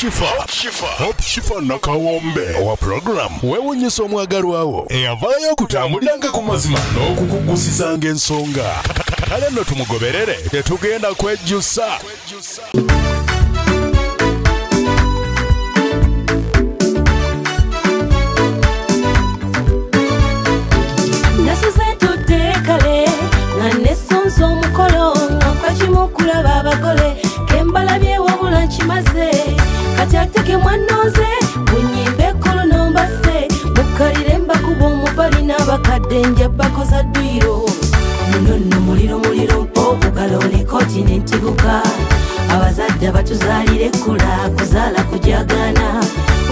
Hope Shifa nakawombe owa program wewunyisa omwagalwawo eyavaayo kutambuliranga ku mazima n'okukugusizanga ensonga kale nno tumugoberere tetugenda kwejjusa. Kale nga nesonzo omukolo nga kimukulaba abagole kembalabye wabula nkimaze kati ateke mwanoze bunyimbe ekkolo nombase mukalire mbakuba omubali n'abakadde nja bakoza ddwiro munono muliro mpobugalo ne kontinenti buka abazadde batuzaalire ekkula kuzaala kujagana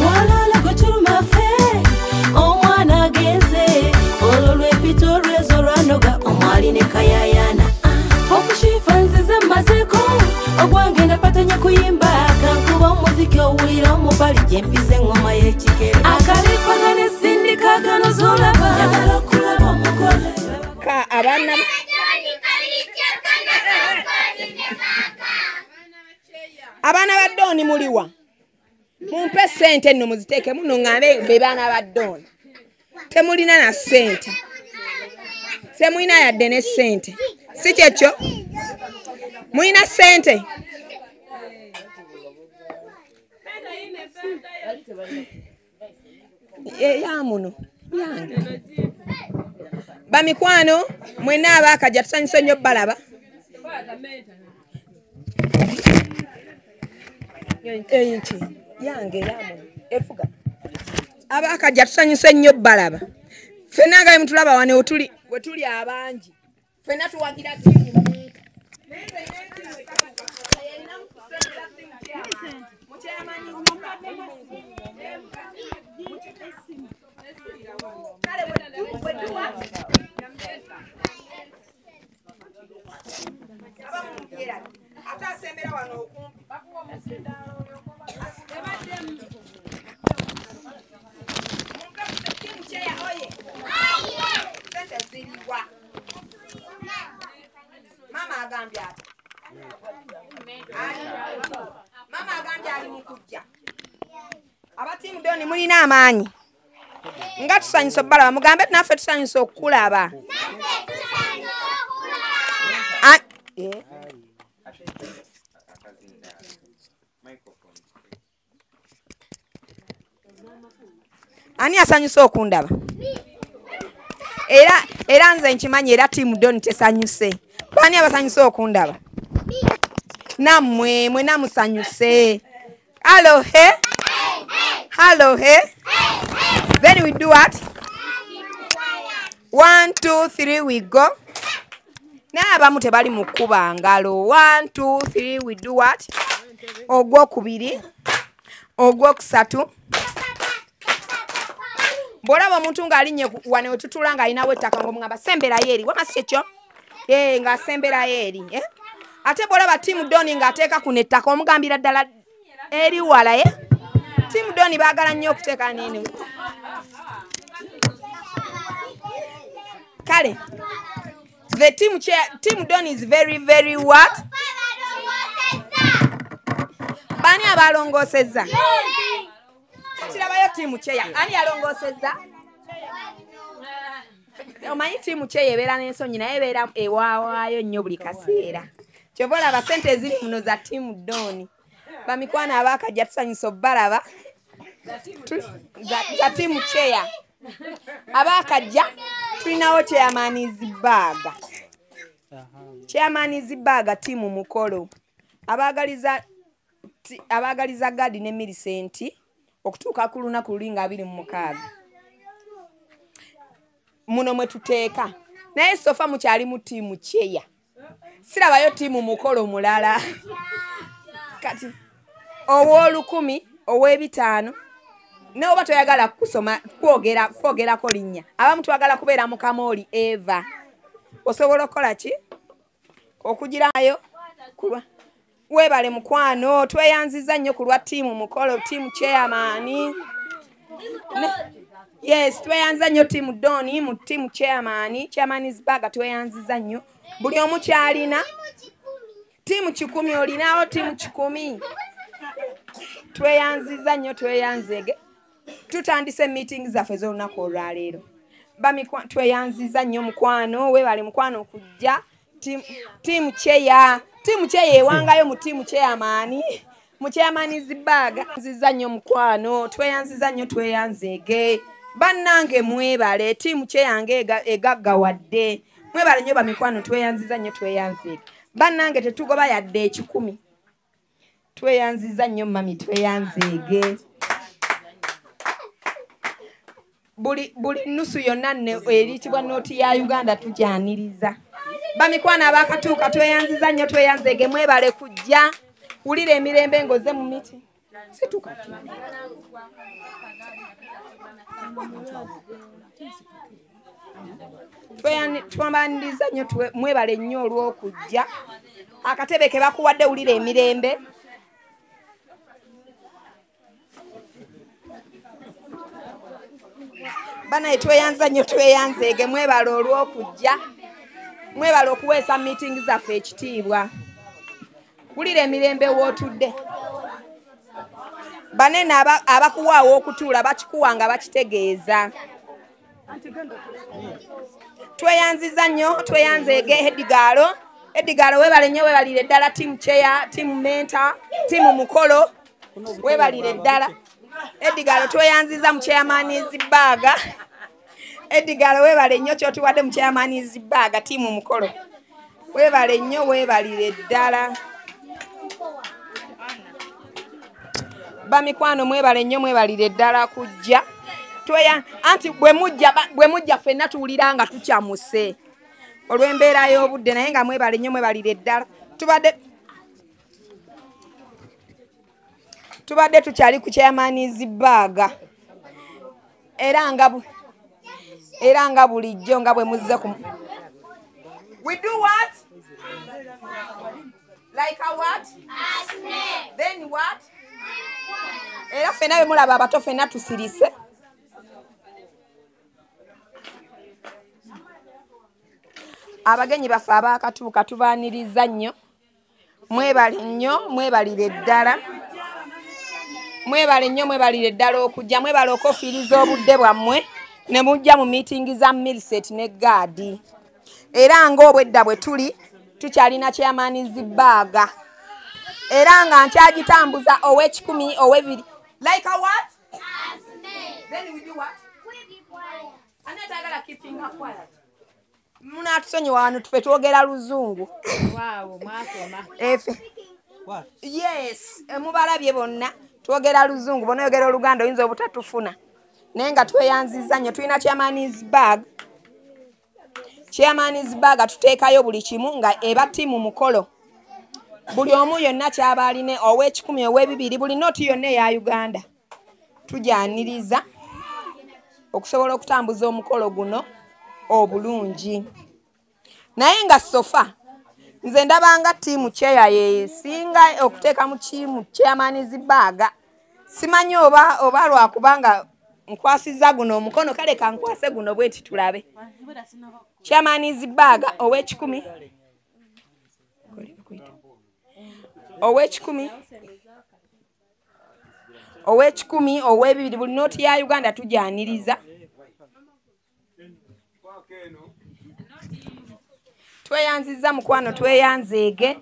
walala gwe tulumafe omwana agenze olwo lwepito lwezo lwanoga omwali ne kayayana okushifa nzize mazeko ogwange napatanya kuyimba kankuba omuziki owulira omubali gyempize engoma y'ekikere akalipanga nesindika gano zolaba njagala okulaba omugole ka abaana ba Doni muliwa mumpe sente nno muziteeke muno ngambe be baana ba Doni temulina na sente semulina yadde ne sente si kyekyo mulina sente yamuno yange bamikwano mwena abakajja tusanyusa nnyo balaba enki yange yamuno efuga abakajja tusanyusa nnyo balaba fena nga mutulaba wane wetuli abangi fena tuwagira timu Mama agambye ali mukujja abatimu Doni mulina amaanyi nga tusanyusa obalaba mugambe naffe tusanyusa okukulaba ani asanyusa okundaba era nze nkimanyi era timu Doni tesanyuse bani abasanyusa okundaba namwe mwe namusanyuse hello he hello he then we do what 1 2 3 we go n'abamu tebali mu kuba ngalo 1 2 3 we do what ogwokubiri ogwokusatu bolaba omuntu ng'alinye wane wetutula ng'alinawo ettaka ng'omugamba semberayo eri wamasi ekyo nga semberayo eri ate bolaba timu Doni ng'ateeka kuno ettaka omugambira ddala eri wala timu Doni baagala nnyo okuteeka nini kale the team Doni is very very what bani abalongosezza kirabayo timu Cheya ani yalongosezza omanyi timu Cheya ebeera n'ensonyi naye ebeera ewaawayo nnyo buli kaseera kyobola abasente eziri muno za timu Doni bamikwana abakajja tusanyusa obbalaba za timu Cheya abakajja tulinawo chairman Zibaga timu mukolo abagaliza Gadi ne Millicent okutuuka ku lunaku lulinga 26 muno mwe tuteeka naye sofa mukyali mu timu Cheya sirabayo timu mukolo mulala kati ow'olukumi ow'ebitaano n'oba toyagala kusoma kwogerako linnya abamu twagala kubeera mu Kamoli Eva osobola okukola ki okugirayo kulwa webale mukwano tweyanziza nnyo kulwa timu mukolo timu chairman yes tweyanza nnyo timu Doni mu timu chairman Zibaga tweyanziza nnyo buli omu kyalina timu 10 olinawo timu 10 tweyanziza nnyo tweyanzege tutandise meeting zaffe z'olunaku olwaleero tweyanziza nnyo mukwano weebale mukwano okujja tiimu Kyeya ewangayo mu tiimu Kyeyamaani mu Kyeyamaanizibaaga nziza nnyo mukwano tweyanziza nnyo tweyanzege bannange mwebale tiimu Kyeyange egaggawadde mwebale nnyo bamikwano tweyanziza nnyo tweyanzege bannange tetugoba yadde 10 tweyanziza nnyo mami tweyanzege buli nusu yonna eyitibwa nooti ya Uganda tujyaniriza bamikwana abakatuuka tweyanziza nnyo tweyanzege mwebale kujja wulira emirembe ngoze mu miti situkati twambaniriza nnyo mwebale nnyo olw'okujja akatebe ke bakuwadde wulira emirembe banaye tweyanza nnyo tweyanzeege mwebale olw'okujja mwebale okuweesa meeting zaffe ekitiibwa wulira emirembe wootudde banene abakuwaawo okutuula bakikuwa nga bakitegeeza tweyanziza nnyo tweyanzeege Eddigalo weebale nnyo weebalire ddala tiimu Kyeya tiimu Menta tiimu Mukolo weebalire ddala Eddigalo tweyanziza mu Kyeyamaanizibaaga Eddigalo weebale nnyo kyotuwadde mu Kyeyamaanizibaaga tiimu Mukolo weebale nnyo weebalire ddala bamikwano mwebale nnyo mwebalire ddala kujja anti bwe mujja ffenna tuwulira nga tukyamuse olw'embeera y'obudde naye nga mwebale nnyo mwebalire ddala tubadde tukyali ku Kyeyamaanizibaaga era nga bulijjo nga bwe muzze ku we do what like a what then what era ffenna bwe mulaba abato ffenna tusirise abagenyi baffe abaakatuuka tubaaniriza nnyo mwebale nnyo mwebalire ddala mwebale nnyo mwebalire ddala okujja mwebale okofiiriza obudde bwammwe ne mujja mu meeting za Milset ne Gaadi era ng'obwedda bwe tukyalina Kyeyamaanizibaaga era nga nkyagitambuza ow'ekikumi ow'ebiri like a what? Then we do what? Anatagala keeping up quiet. Munatusonyiwa wano tufe twogera Luzungu. Wow, mwasoma. What? Yes, mubalabye bonna twogera Luzungu bona yogera Oluganda oyinza obutatufuna. Naye nga tweyanziza nnyo tulina Kyeyamaanizibaaga tuteekayo buli kimu nga eba tiimu Mukolo. Buli omu yonna kyaba aline ow'ekikumi ow'ebibiri buli nooti yonna eya Uganda tujyaniriza okusobola okutambuza omukolo guno obulungi naye nga sofa nze ndabanga tiimu Kyeya yesinga okuteeka mu tiimu Kyeyamaanizibaaga simanyi oba lwakubanga nkwasiza guno omukono kale kankwase guno bweti tulabe Kyeyamaanizibaaga ow'ekikumi ow'ekikumi ow'ebibiri buli nooti ya Uganda tujyaniriza tweyanziza mukwano tweyanzeege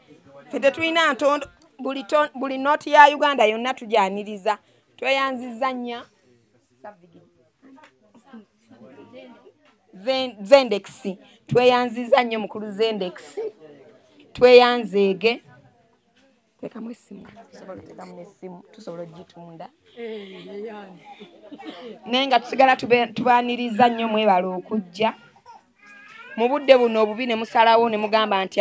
ffe tetulina ntondo buli nooti ya Uganda yonna tujyaniriza tweyanziza nnya Zendexi tweyanziza nnyo mukulu Zendexi tweyanzeege tekamu essimu tusobola ogitunda naye nga tusigala tubaaniriza nnyo mwebala okujja mu budde buno obubi ne musalawo ne mugamba nti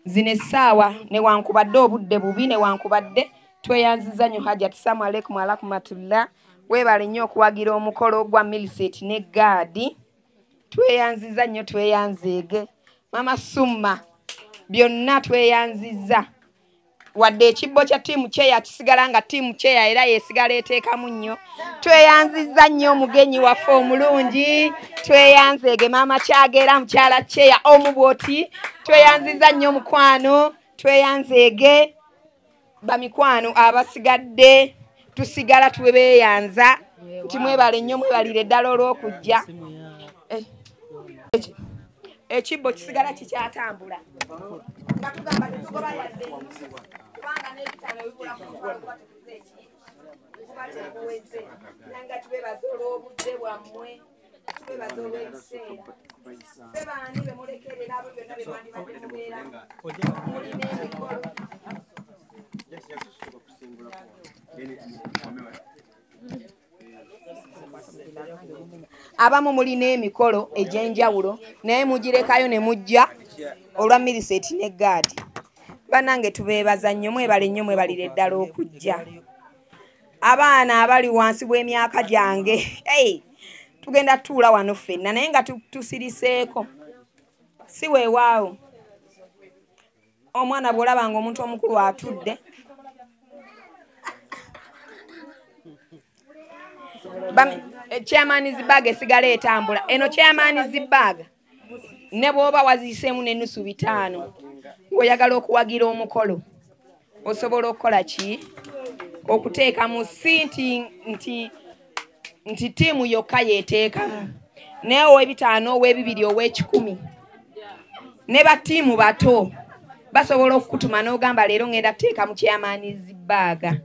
zino essaawa newankubadde obudde bubi newankubadde tweyanziza nnyo Hajjati Assalamu alaikum warakumatullah weebale nnyo okuwagira omukolo gwa Milset ne Gaadi tweyanziza nnyo tweyanzeege Mama Summa byonna tweyanziza wadde ekibbo kya tiimu Kyeya kisigala nga tiimu Kyeya era yesigala eteekamu nnyo tweyanziza nnyo omugenyi waffe omulungi tweyanzeege Maama Kyagera mukyala Kyeya omuboti tweyanziza nnyo mukwano tweyanzeege bamikwano abasigadde tusigala twebeyanza nti mwebale nnyo mwebalire ddala olw'okujja ekibbo kisigala kikyatambula nga tugamba tetugoba yadde kubanga n'ebitano bibula ku mutwalo kuba tetuze eki kuba tekuweze nanga tubebaza olw'obudde bwammwe tubebaza olw'ebiseera bebaani be mulekerera abo byonna bye mwandibadde mubeeramu mulina emikolo abamu mulina emikolo egy'enjawulo naye mugirekayo ne mujja olwa Miriseti ne Gaadi. Bannange tubeebaza nnyo mwebale nnyo mwebalire ddala okujja. Abaana abali wansi w'emyaka gyange tugenda tutuula wano ffenna naye nga tusiriseeko si weewaawo omwana bw'olaba nga omuntu omukulu atudde Chairman's bag esigala etambula. Eno Chairman's bag ne bw'oba waziseemu n'ennusu 5 ng'oyagala okuwagira omukolo osobola okukola ki? Okuteeka mu sinti nti ttiimu yokka yeeteekamu naye ow'ebitaano ow'ebibiri ow'ekikumi ne battiimu bato basobola okukutuma n'ogamba leero ngenda kuteeka mu Chairman's bag.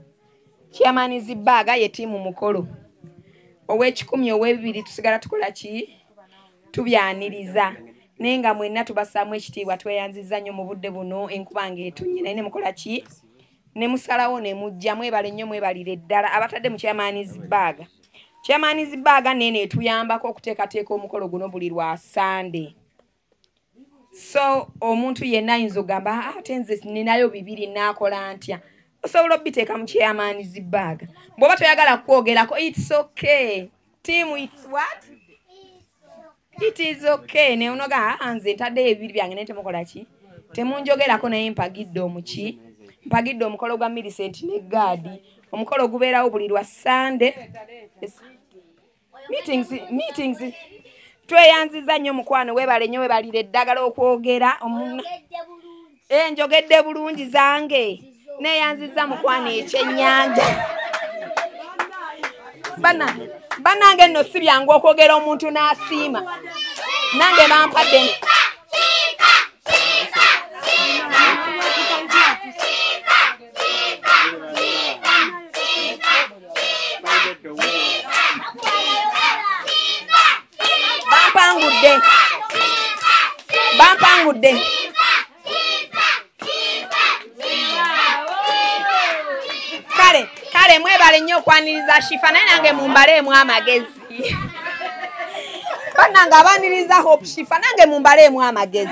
Chairman's bag ye ttiimu mukolo. Ow'ekikumi ow'ebibiri tusigala tukola ki? Tubyaniriza naye nga mwenna tubassaamu ekitiibwa tweyanziza nnyo mu budde buno enkuba ng'etonnya naye ne mukola ki? Ne musalawo ne mujja mwebale nnyo mwebalire ddala abatadde mu Chairman's bag. Chairman's bag nene etuyambako okuteekateeka omukolo guno buli lwa Sunday. So omuntu yenna ayinza ogamba ate nze ninayo 2 naakola ntya? Osobola obiteeka mu Chairman's bag. Bw'oba toyagala kwogerako it's okay. Team it's what? It is okay. Ne unoga nze ntadde 2 byange ne temukola ki? Temunjogerako naye mpagidde omuki? Mpagidde omukolo gwa Miriseti ne Gaadi. Omukolo gubeerawo buli lwa Sunday. Meetings. Tweyanziza nnyo mukwano weebale nnyo weebalire eddagala okwogera njogedde bulungi zange neeyanziza mukwano ekyennyanja. Bannange nno si byangu okwogera omuntu n'asiima nange bampadde bampangudde kale mwebale nnyo okwaniriza Shifa naye nange mumbaleemu amagezi. Bannange abaniriza Hope Shifa nange mumbaleemu amagezi.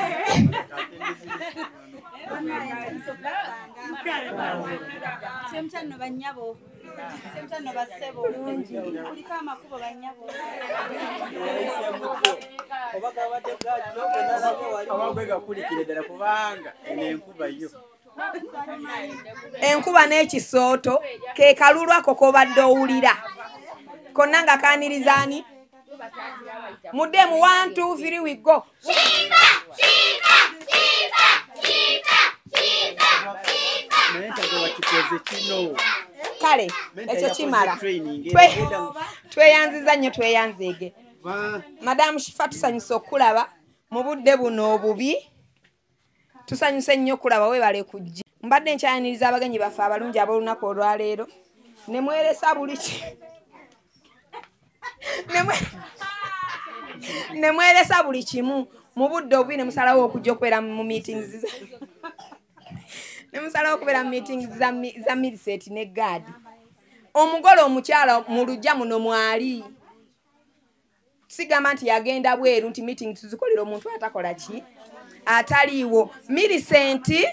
Enkuba n'ekisooto ke kalulu ako k'obadde owulira konna nga kaanirizaani muddemu 1 2 3 we go. Kale ekyo kimala tweyanziza nnyo tweyanzeege. Madamu Shifa tusanyusa okulaba mu budde buno obubi. Tusanyuse nnyo okulaba weebale kujja. Mbadde nkyaniriza abagenyi baffe abalungi ab'olunaku olwaleero ne mweresa buli ki ne mweresa buli kimu mu budde obubi ne musalawo okujja okubeera mu meetings ne musalawo okubeera mu meetings za Miriseti ne Gaadi. Omugole omukyala mu lujja muno mwali sigamba nti yagenda bweru nti meeting tuzikolera omuntu atakola ki ataliiwo. Miriseti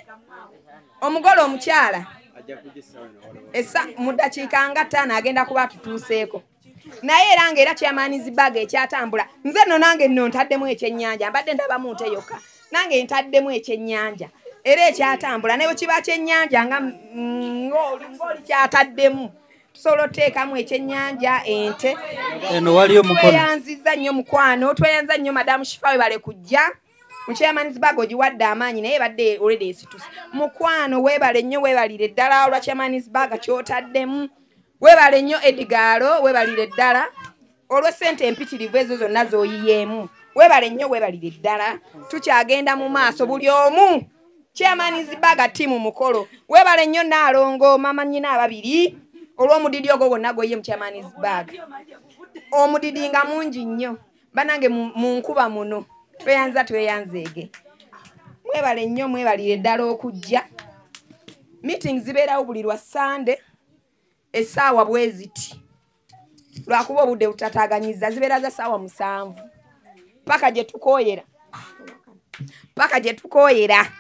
omugole omukyala mu ddakiika nga 5 agenda kuba tutuuseeko naye era ng'era Chairman's bag ekyatambula nze nno nange nno ntaddemu ekyennyanja mbadde ndabamu nte yokka nange ntaddemu ekyennyanja era ekyatambula ne bwe kiba kyennyanja nga ng'oli kyataddemu tusobola oteekamu ekyennyanja ente. Eno waliyo mukono. Tweyanziza nnyo mukwano tweyanza nnyo Madamu Shifa weebale kujja mu Chairmansburg ogiwadde amaanyi naye badde already esituse. Mukwano weebale nnyo weebalire ddala olwa Chairmansburg kyotaddemu. Weebale nnyo Edgaro weebalire ddala olw'essente empitirivu ezo zonna z'oyiyeemu. Weebale nnyo weebalire ddala tukyagenda mu maaso buli omu. Chairmansburg ttiimu mukolo. Weebale nnyo Naalongo mama nnyina ababiri olw'omudidi ogwo gwonna gweyiye mu Chairmansburg. Omudidi nga mungi nnyo. Banange mu nkuba muno. Tweyanzeege. Mwebale nnyo mwebalire ddala okujja. Meeting zibeerawo buli lwa Sunday essaawa bwe ziti. Lwakuba obudde butataaganyiza zibeera za ssaawa 7. Paka gye tukooyera.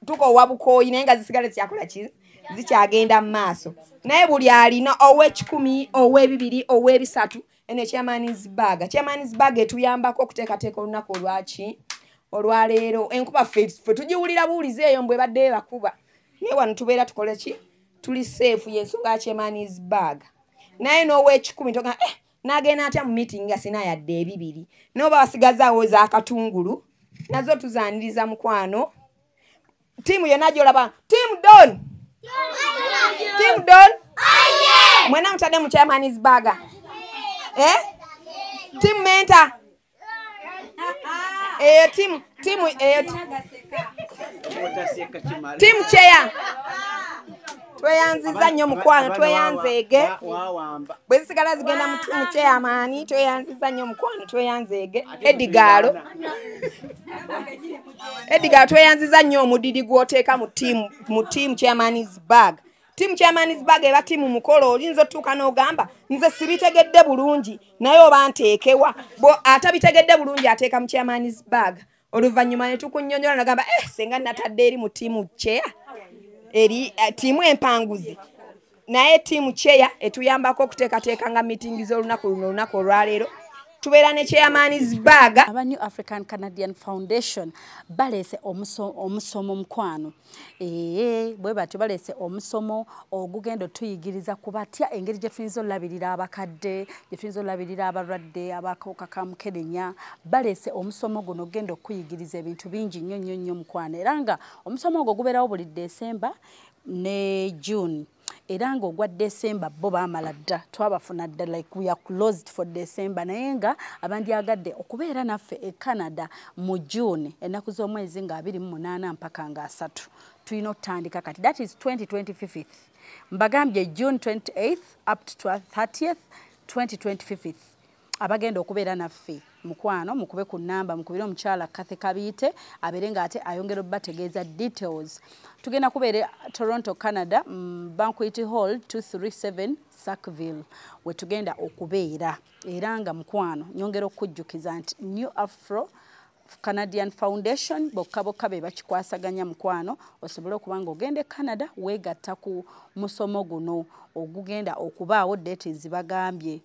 Tukoowa bukooyi naye nga zisigala zikyakola ki? Zikyagenda mu maaso. Naye buli alina ow'ekikumi, ow'ebibiri, ow'ebisatu ene Chairmansburg. Chairmansburg etuyambako okuteekateeka olunaku olwaki? Olwaleero. Enkuba ffe tugiwulira buulizi eyo mbwe badde bakuba. Naye wano tubeera tukole ki? Tuli safe y'ensonga ya Chairmansburg. Naye n'ow'ekikumi toga n'agenda atya mu meeting nga sina yadde ebibiri. N'oba basigazaawo za katungulu nazo tuzaniriza mukwano. Tiimu yonna gy'olaba. Team Don! Team Don? Mwena mutadde mu Chairmansburg. Team Mentor? Team Chair? Tweyanziza nnyo mukwano, tweyanzeege. Bwe zisigala zigenda mu chairman, tweyanziza nnyo mukwano, tweyanzeege. Edgaro tweyanziza nnyo omudidi gw'oteeka mu team Chairmansburg. Team Chairmansburg eba tiimu mukolo olinza otuuka n'ogamba nze sibitegedde bulungi naye oba nteekewa. Atabitegedde bulungi ateeka mu Chairmansburg. Oluvannyuma ne tukunnyonnyola n'agamba senga natadde eri mu tiimu chair. Eri tiimu empanguzi naye tiimu chair etuyambako okuteekateeka nga meeting z'olunaku luno olunaku olwaleero. Tubeera ne Chairmansburg. Aba New African Canadian Foundation balese omusomo mukwano. Bwe batyo balese omusomo ogugendo tuyigiriza kubatya engeri gye tuyinza olabirira abakadde, gye tuyinza olabirira abalwadde abakawuka ka mukenenya. Balese omusomo guno ogenda okuyigiriza ebintu bingi nnyo mukwano. Era nga omusomo ogwo gubeerawo buli December ne June. Era nga ogwa December bo baamala dda twabafuna dda like we are closed for December naye nga abandyagadde okubeera naffe e Canada mu June ennaku z'omwezi nga 28 mpaka nga 3 tulina okutandika kati that is 2025 mbagambye June 28th up to 30th 2025 abagenda okubeera naffe mukwano mukube ku namba mukubire omukyala Kathy Kabiite abeere nga ate ayongera obbategeeza details. Tugenda kubeera Toronto, Canada, Banquet Hall 237 Sackville we tugenda okubeera. Era nga mukwano nyongera okujjukiza nti New Afro Canadian Foundation bokka be bakikwasaganya mukwano osobole okuba nga ogende Canada weegatta ku musomo guno ogugenda okubaawo date zibagambye.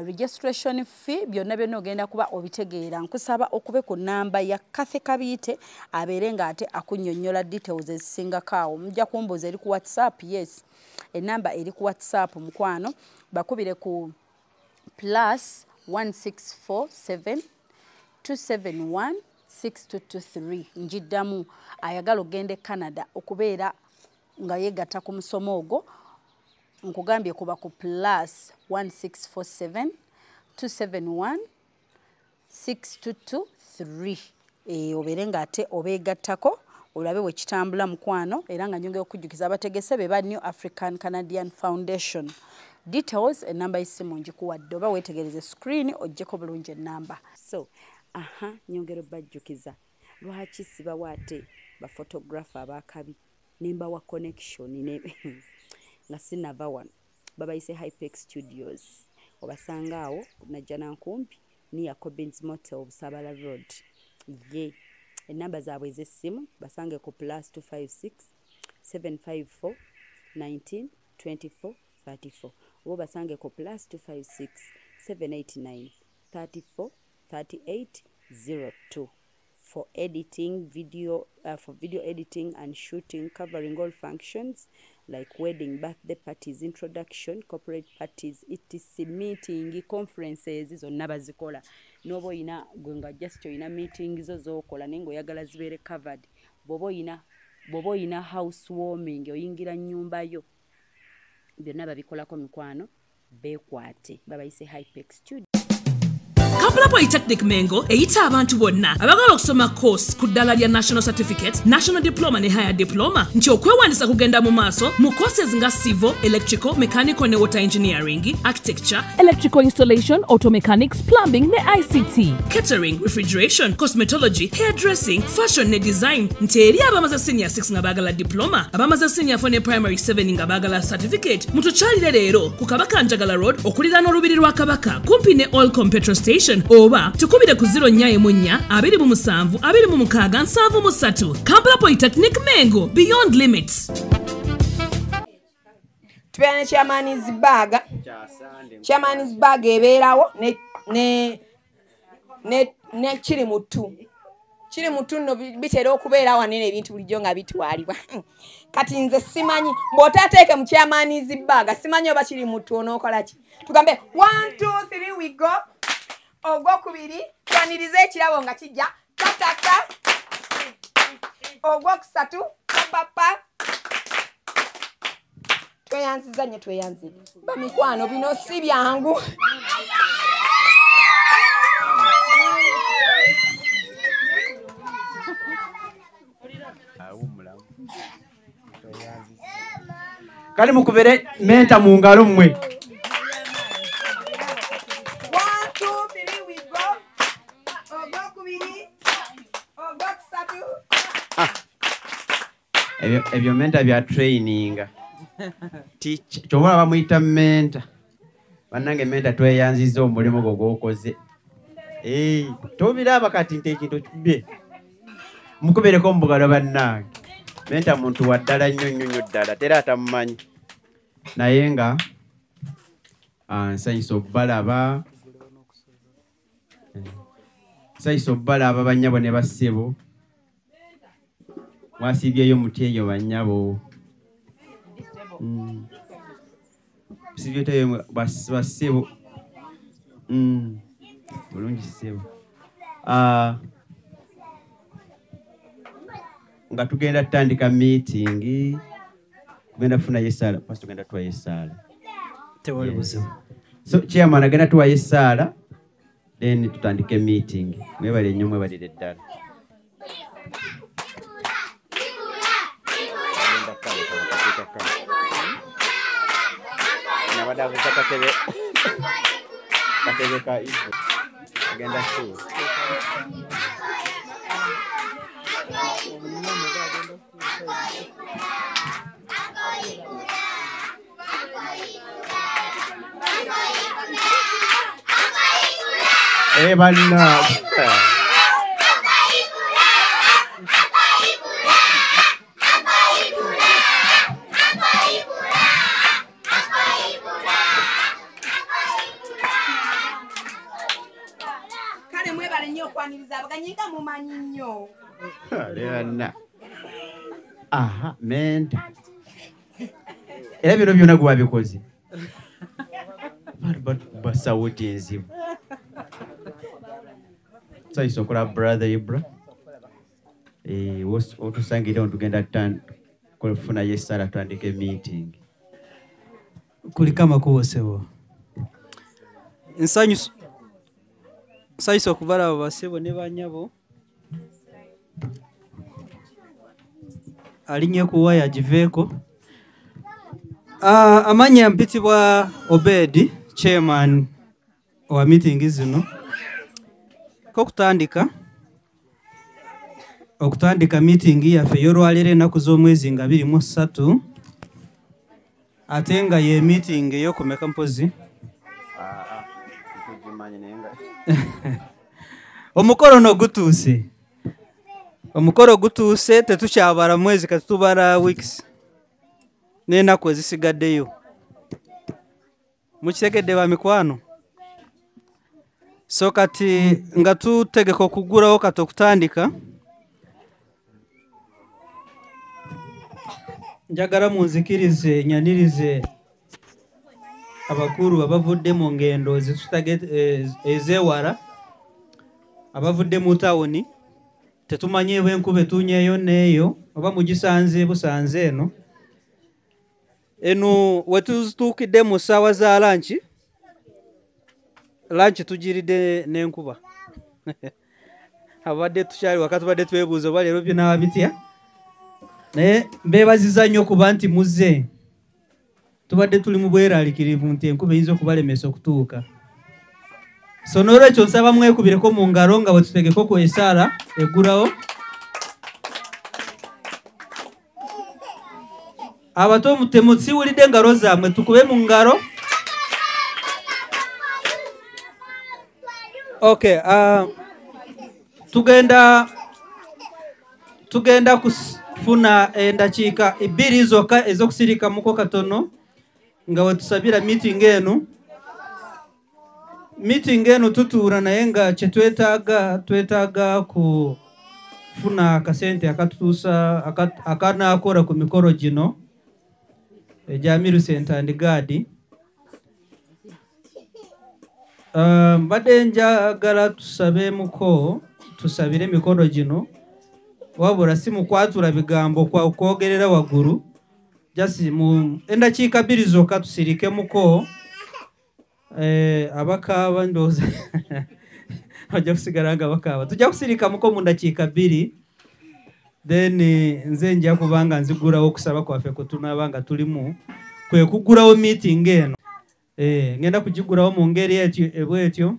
Registration fee byonna ogenda kuba obitegeera. Nkusaba okube ku namba ya Kathy Kabiite abeere nga ate akunnyonnyola details ezisingako awo. Mujja kumbuuza eri ku WhatsApp. Yes, enamba eri ku WhatsApp mukwano bakubire ku +1647 271 6223 njiddamu ayagala ogende Canada okubeera nga yeegatta ku musomo ogwo nkugambye kuba ku +1647 271 6223 obeere nga ate obeegattako olabe bwe kitambula mukwano. Era nga nyongera okujjukiza abategese be ba New African Canadian Foundation. Details enamba y'essimu njikuwadde oba weetegereze screen oggyeko bulungi ennamba. So nyongera bajjukiza lwaki sibawo ate bafotographer abakabi nembawa connection nga sinava wano babayise Hypex Studios obasanga awo najja nankumpi near Cobbins Motel Busabala Road. Enamba zaabwe ez'essimu basange ku +256 754 19 24 34 oba basange ku +256 789 34 3802 for editing video editing and shooting covering all functions like wedding, birthday parties, introduction, corporate parties, etc. meeting, conferences, zonna bazikola. Nobo ina gwenga just ina meetings zokola nengo yagala zibere covered. Bobo ina housewarming oyingira nnyumba yo. Byonna babikolako mikwano bekwate babayise Hypex Studio. Kampala Polytechnic Mengo eyita abantu bonna abagala okusoma course ku ddala lya National Certificate, National Diploma ne Higher Diploma nti okwewandisa kugenda mu maaso mu courses nga Civil, Electrical, Mechanical ne Water Engineering, Architecture, Electrical Installation, Auto Mechanics, Plumbing ne ICT, Catering, Refrigeration, Cosmetology, Hairdressing, Fashion ne Design nti eri abamaze Senior 6 nga bagala Diploma, abamaze Senior 4 ne Primary 7 nga bagala Certificate, mutukyalire leero ku Kabaka Njagala Road okulira n'olubiri lwa Kabaka kumpi ne Olcom Petrol Station oba tukubire ku 0-4-2-27-7-3 Kampala Polytechnic Mengo, beyond limits. Tubeera ne Chairman's Bag ebeerawo ne kiri mutu nno bitera okubeera wanene ebintu bulijjo nga bitwalibwa. Kati nze simanyi bw'otaateeke mu Chairman's Bag simanyi oba kiri mutu onookola ki. Tugambe 1 2 3 we go. Ogwokubiri twanirize ekirabo nga kijja tatata. Ogwokusatu papa. Tweyanzire. Bamikwano bino si byangu. Kali mukubere menta mu ngalo mmwe. Ebyo menta bya training. Teach. Chobola bamuyita menta. Bannange menta tweyanziza omulimu gw'okoze. Tobiraba kati nte ekintu kibye. Mukubereko mu bugalo bannange. Menta muntu waddala nnyo ddala tera atamumanyi. Naye nga nsanyisa obbalaba. Nsanyisa obbalaba bannyabo ne bassebo. Wasibyeyo muti eyo bannyabo. Sibyeyo bassebo. Bulungi ssebo. Nga tugenda tutandika meeting. Tugenda kufuna yesaala. Pastor tugenda tuwa yesaala. Tewali buzibu. So chairman agenda tuwa yesaala. Then tutandike meeting. Mwebale nnyo mwebalire ddala. Nabada kutaka katebe ka hivyo. Agenda tu. Bana. Kale mwebale nnyo okwaniriza abaganyinga mumanyi nnyo. Leana. Aha, menta. Era bino byonna gwe wabikoze. Basawuti enzibu. Nsanyisa okola brother Ibra. Otusangire tugenda kufuna yesaala tutandike meeting. Kuliko amakubo sebo. Nsanyisa okubala abo basebo ne bannyabo. Alinye kuwaya giveeko. Amanya mpitibwa Obedi, chairman wa meeting zino. Okutandika meeting yaffe y'olwaliro ennaku z'omwezi nga 23 ate nga ye meeting ey'okumeka mpozi. Omukolo gutuuse tetukyabala mwezi kati tubala weeks n'ennaku ezisigaddeyo. Mukitegedde ba mikwano. So kati nga tutegeka okugulawo kati okutandika njagala munzikirize nyanirize abakuru abavudde mu ngendo ezewala abavudde mu tawuni tetumanyiibwa enkuba etuunyeeyo neeyo oba mugisanze busanze eno wetutuukidde mu ssaawa za lanchi tugiridde n'enkuba abadde tukyali waka tubadde twebuuza oba leero binaaba bitya naye mbeebaziza nnyo kuba nti muzze tubadde tuli mu bweraliikirivu nti enkuba eyinza okubalemesa okutuuka so n'olwekyo nsaba mwekubireko mu ngalo nga bwe tutegeka ku esaala eggulawo abato temusiwulidde engalo zammwe tukube mu ngalo okay tugenda kufuna endakiika 2 zokka ez'okusirikamuko katono nga wetusabira meeting eno tutuura naye nga kyetwetaaga kufuna akasente akatutuusa akanaakola ku mikolo gino egya Millicent and Gadi. Mbadde njagala tusabire emikolo gino wabula si mu kwatula bigambo kwogerera waggulu jasi mu endakiika 2 zokka tusirikemuko abakaaba ndowooza bajja kusigala nga bakaaba tujja kusirikamuko mu ndakiika 2 then nze nja kubanga nzigulawo okusaba kwaffe kwe tunaaba nga tulimu kwe kugulawo meeting eno ngenda kugigulawo mu ngeri bwetyo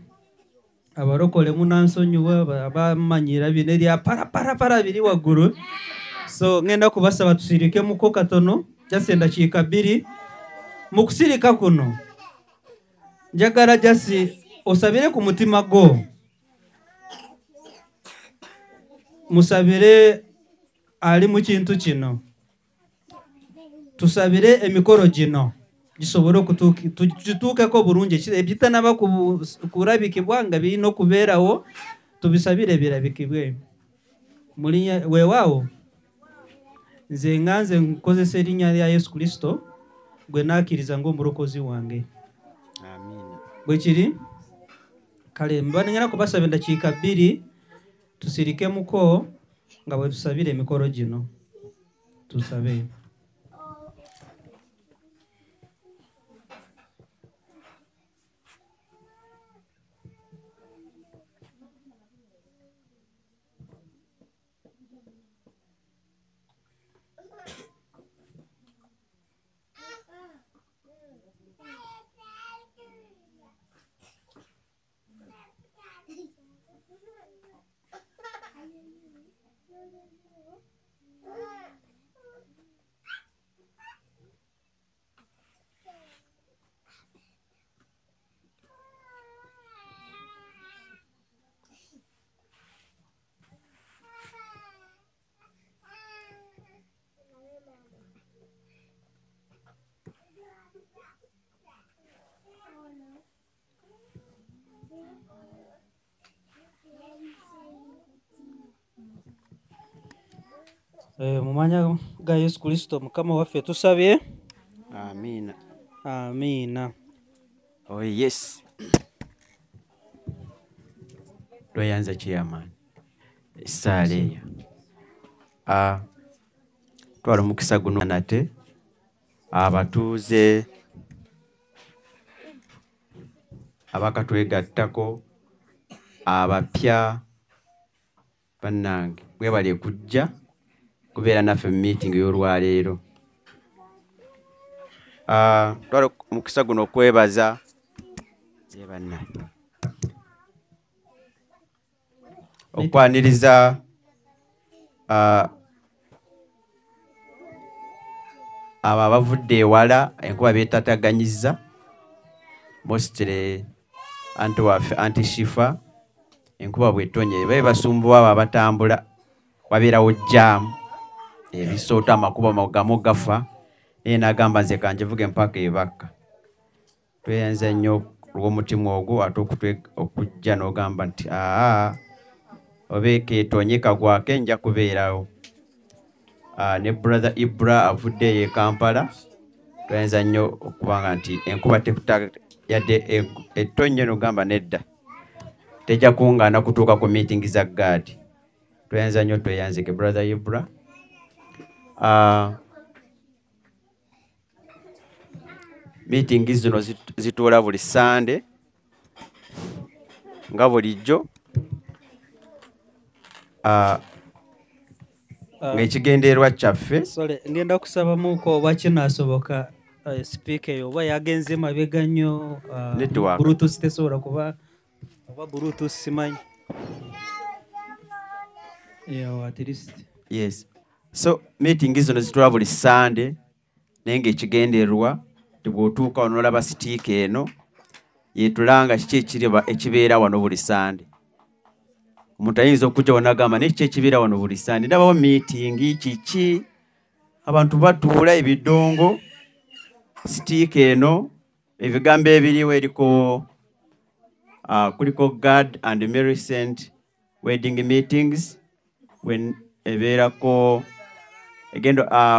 abarokole munansonyiwa abamanyira bino erya parapara biri waggulu so ngenda kubasaba tusirikemuko katono jasi endakiika 2 mu kusirika kuno njagala jasi osabire ku mutima gwo musabire ali mu kintu kino tusabire emikolo gino gisobole tutuukeko bulungi ebitanaba kurabikibwa nga birina okubeerawo tubisabire birabikibwe mulinya weewaawo nze nganze nkozesa erinnya lya Yesu Kristo gwe nakkiriza ng'omulokozi wange bwe kiri kale mbanengera kubasaba endakiika 2 tusirikemuko nga bwe tusabire emikolo gino tusabe. Mu manya ga Yesu Kristo mukama waffe tusabye. Amina. Amina. Oh yes. Twayanza chairman. Saleya. Twala mukisa guno nate abatuuze abakatwegattako abapya bannange bwe bali kujja kubeera naffe mu meeting y'olwaleero. Twala mukisa guno okwebaza bannange okwaniriza abo abavudde ewala enkuba beetataganyiza mostly anti waffe anti shifa enkuba bwetonye babe basumbuwa abo abatambula wabeerawo jaamu ebisoota amakubo gamu gafa naye n'agamba nze kanjevuge mpaka ebakka. Tweyanza nnyo olw'omutima ogwo ate okujja n'ogamba nti oba keetonye kagwake nja kubeerawo. ne brother Ibra avudde ye Kampala twenza nnyo okubanga nti enkuba tekutaka yadde ettonye nogamba nedda tejja kungana kutuuka ku meeting za God twenza nnyo tweyanzike brother Ibra meeting zino zituula buli Sunday nga bulijjo ng'ekigendeerwa kyaffe ngenda kusabamuko oba kinaasoboka sipiika eyo oba yagenze mabega nnyo bluetooth tesobola kuba oba bluetooth simanyi at least yes so meeting zino zituula buli Sunday naye ng'ekigendeerwa tibw'otuuka onolaba sitiika eno yetulanga kiki ekibeera wano buli Sunday omuntu ayinza okujja wanagamba nekiki ekibeera wano buli Sunday ndabawo meeting kiki abantu batuula ebidongo sitiika eno ebigambo ebiriwo eriko kuliko God and Mary Saint wedding meetings when ebeerako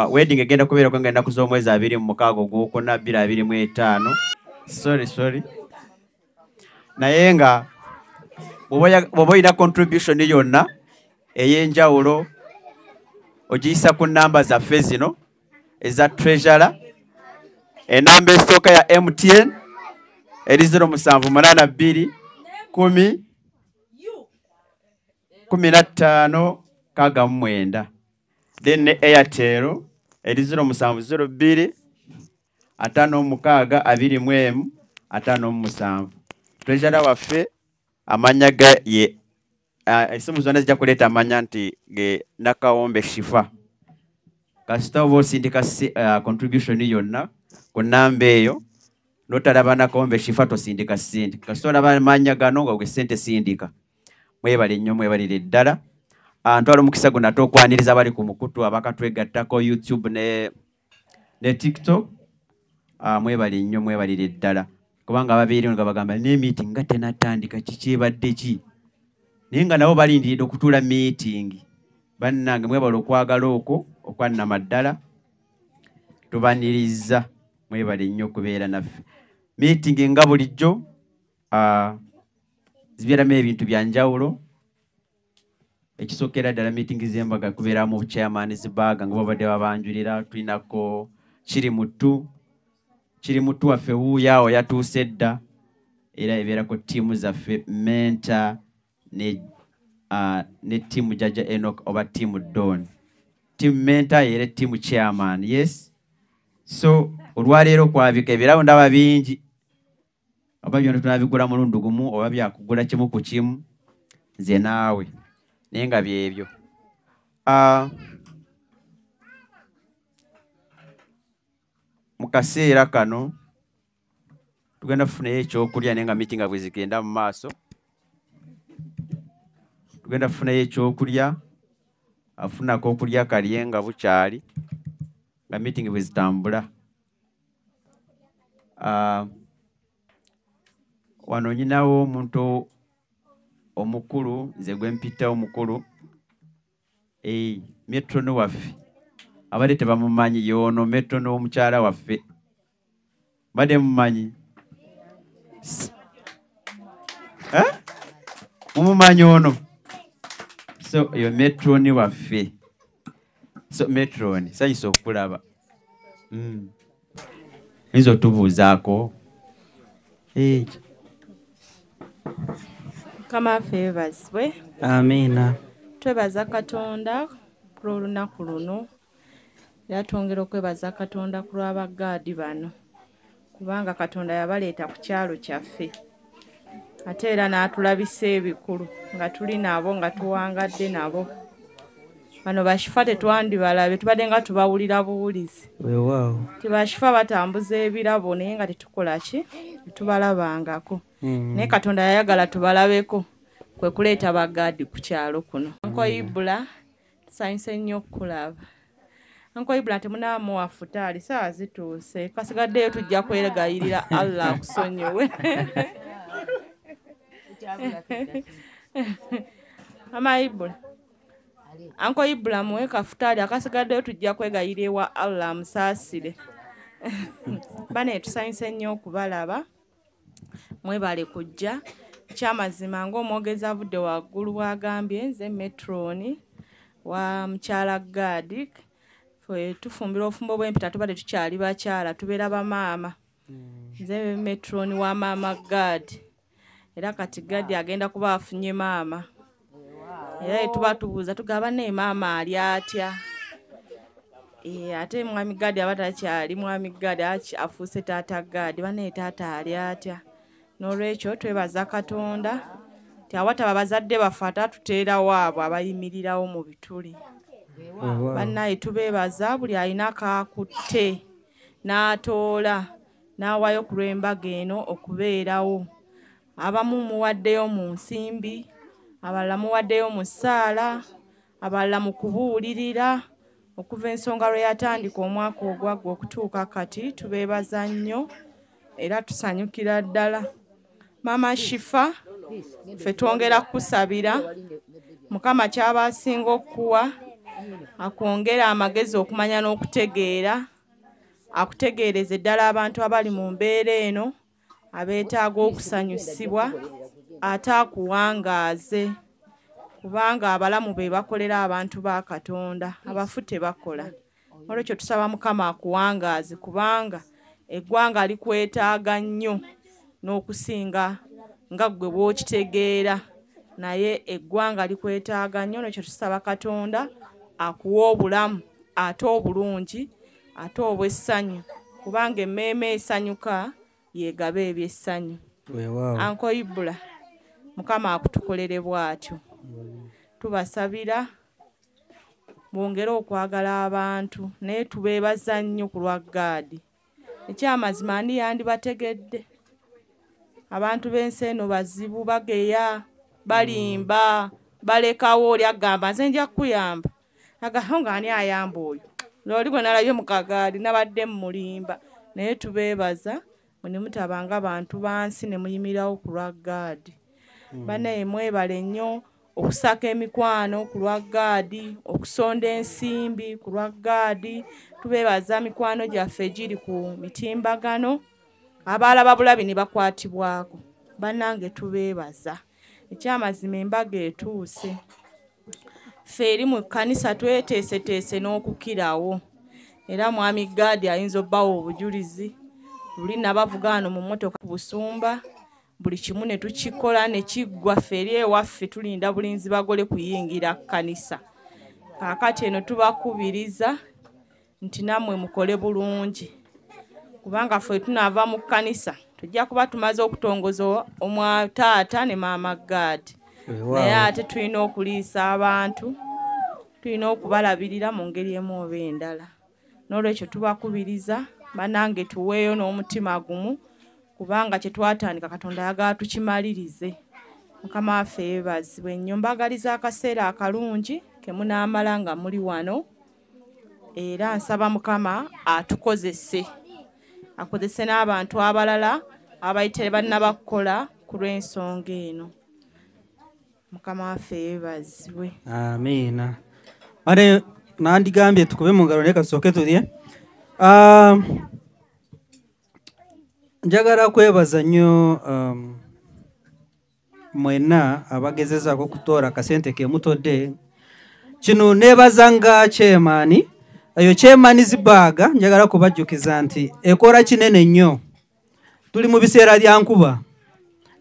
wedding egenda kubeerako nga ennaku z'omwezi 26 Ogwokuna 2025 sorry naye nga bw'oba olina contribution yonna ey'enjawulo ogiyisa ku namba zaffe zino eza treasurer enamba esooka ya MTN eri 0782 10 15 69 then ne Airtel eri 0702 56 21 57 treasurer waffe amanya ga ye esimu zonna zijja kuleeta amanya nti ge Nakawombe Shifa kasita oba osindika contribution yonna ku namba eyo notalaba Nakawombe Shifa tosindika sente kasita olaba amanya gano nga gwe sente sindika mwebale nnyo mwebalire ddala ntwala omukisa guno ate okwaniriza bali ku mukutu abakatwegattako YouTube ne TikTok mwebale nnyo mwebalire ddala kubanga ababeeri nga bagamba ne meeting nga tenatandika kikyebadde ki naye nga nabo balindiridde okutuula meeting bannange mwebale okwagala okwo okwannama ddala tubaniriza mwebale nnyo okubeera naffe meeting nga bulijjo zibeeramu ebintu bya njawulo ekisookera ddala meeting z'embaga kubeeramu chairman zibaga nga babadde babanjulira tulinako kiri mutu waffe wuuyaawo yatuuse dda era ebeerako ttiimu zaffe Mentor ne ttiimu Jaja Enoch oba ttiimu Don ttiimu Mentor era ttiimu chairman yes so olwaleero kwabika ebirabo ndaba bingi oba byonna tunabigula mulundi gumu oba byakugula kimu ku kimu nze naawe naye nga byebyo mu kaseera kano tugenda kufunayo ekyokulya naye nga meeting bwe zigenda mu maaso tugenda kufunayo ekyokulya afunako okulya kalye nga bukyali nga meeting bwe zitambula wano nyinawo omuntu omukulu nze gwe mpita omukulu Metrono waffe abadde tebamumanyi yono Metrono omukyala waffe badde mumanyi mumumanyi ono so yo Metroni waffe so Metroni sanyisa okulaba nzo tubuuzaako Kama fevazwe. Amina. Twebaza Katonda ku lunaku luno. Era twongera okwebaza Katonda ku lw'abagaadi bano. Kubanga Katonda yabaleeta ku kyalo kyaffe. Ate era n'atulabisa ebikulu nga tuli nabo nga tuwangadde nabo. Bano bashifa tetwandibalabe tubadde nga tubawulira buwulizi. Weewaawo. Tibashifa batambuza ebirabo naye nga tetukola ki tubalabangako. Naye Katonda yayagala tubalabeko kwe kuleeta bagaadi ku kyalo kuno. Uncle Ibula tusanyuse nnyo okulaba. Uncle Ibula temunaamu wafutaali saawa zituuse kasigaddeyo tujja kweregayirira Allah akusonyiwe. Mama Ibula Anko Ibrahim we kafutali akasigaddeyo tujja kwegayira ewa Allah amusaasire. Bane tusanyuse nnyo okubalaba. Mwebale kujja. Kyamazima ng'omwogezi avudde waggulu bw'agambye nze Metroni wa mukyala Gadi. Fwe tufumbira ofumbo bw'empita tubadde tukyali bakyala tubeera bamaama. Nze Metroni wa maama Gadi. Era kati Gadi agenda kuba afunye maama. Era tuba tubuuza tugaba ne maama ali atya. Ate mwami Gadi abatakyali mwami Gadi afuuse taata Gadi bane taata ali atya. N'olwekyo twebaza Katonda ti awataba bazadde baffe atatuteera waabo abayimirirawo mu bituli. Bannaye tubeebaza buli alina kaakutte n'atoola n'awaayo ku lw'embaga eno okubeerawo. Abamu muwaddeyo mu nsimbi, abalala muwaddeyo mu ssaala, abalala mu kubuulirira. Okuva ensonga lwe yatandika omwaka ogwaggwa okutuuka kati tubeebaza nnyo era tusanyukira ddala. Mama Shifa, ffe twongera kukusabira Mukama ky'aba asinga okuwa akwongera amagezi okumanya n'okutegeera, akutegeereze ddala abantu abali mu mbeera eno abeetaaga okusanyusibwa ate akuwangaaze kubanga abalamu be bakolera abantu ba Katonda abafu tebakola. Olwekyo tusaba Mukama akuwangaaze kubanga eggwanga likwetaaga nnyo n'okusinga nga ggwe bw'okitegeera naye eggwanga likwetaaga nnyo. Olwekyo tusaba Katonda akuwa obulamu ate obulungi ate obw'essanyu kubanga emmeeme esanyuka yeegaba ebyessanyu. Anko Ibula Mukama akutukolere bw'atyo. Tubasabira bongere okwagala abantu naye tubeebaza nnyo ku lwa Gadi. Ekyamazima ani yandibategedde? Abantu b'ensi eno bazibu, bageya, balimba, balekawo oli agamba nze nja kukuyamba. Agamba nga ani ayamba oyo? Lwoli gwe nalabye mu kagaali nabadde mulimba. Naye tubeebaza bwe ne mutabanga abantu bansi ne muyimirawo ku lwa Gadi. Banaye mwebale nnyo okusaka emikwano ku lwa Gadi, okusonda ensimbi ku lwa Gadi. Tubeebaza mikwano gyaffe giri ku mitimbagano. Abalaba bulabi ne bakwatibwako. Bannange tubeebaza. Ekyamazima embaga etuuse. Ffe eri mu kkanisa tweteeseteese n'okukirawo. Era mwami Gadi ayinza obbawo obujulizi. Luli nabavugano mu mmotoka ku Busumba. Buli kimu ne tukikola ne kiggwa ffe eri ewaffe tulinda bulinzi bagole kuyingira kkanisa. Kaakati eno tubakubiriza nti nammwe mukole bulungi. Kubanga ffe tunaava mu kkanisa tujja kuba tumaze okutongoza omwataata ne maama Gadi. Naye ate tulina okuliisa abantu, tulina okubalabirira mu ngeri emu oba endala. N'olwekyo tubakubiriza bannange tuweeyo n'omutima gumu kubanga kye twatandika Katonda ayagala tukimalirize. Mukama waffe yeebazibwe nnyo. Mbagaliza akaseera akalungi ke munaamala nga muli wano era nsaba Mukama atukozese. Akozese n'abantu abalala abayitire bannabakola ku lw'ensonga eno. Mukama waffe yeebazibwe. Amiina. Ate nandigambye tukube mu ngalo leka tusooke tulye. Njagala kwebaza nnyo mwena abagezezaako kutoora akasente ke mutodde. Kino neebaza nga chairman. Ayo chairman Zibaga njagala kubajjukiza nti ekora kinene nnyo. Tuli mu biseera bya nkuba.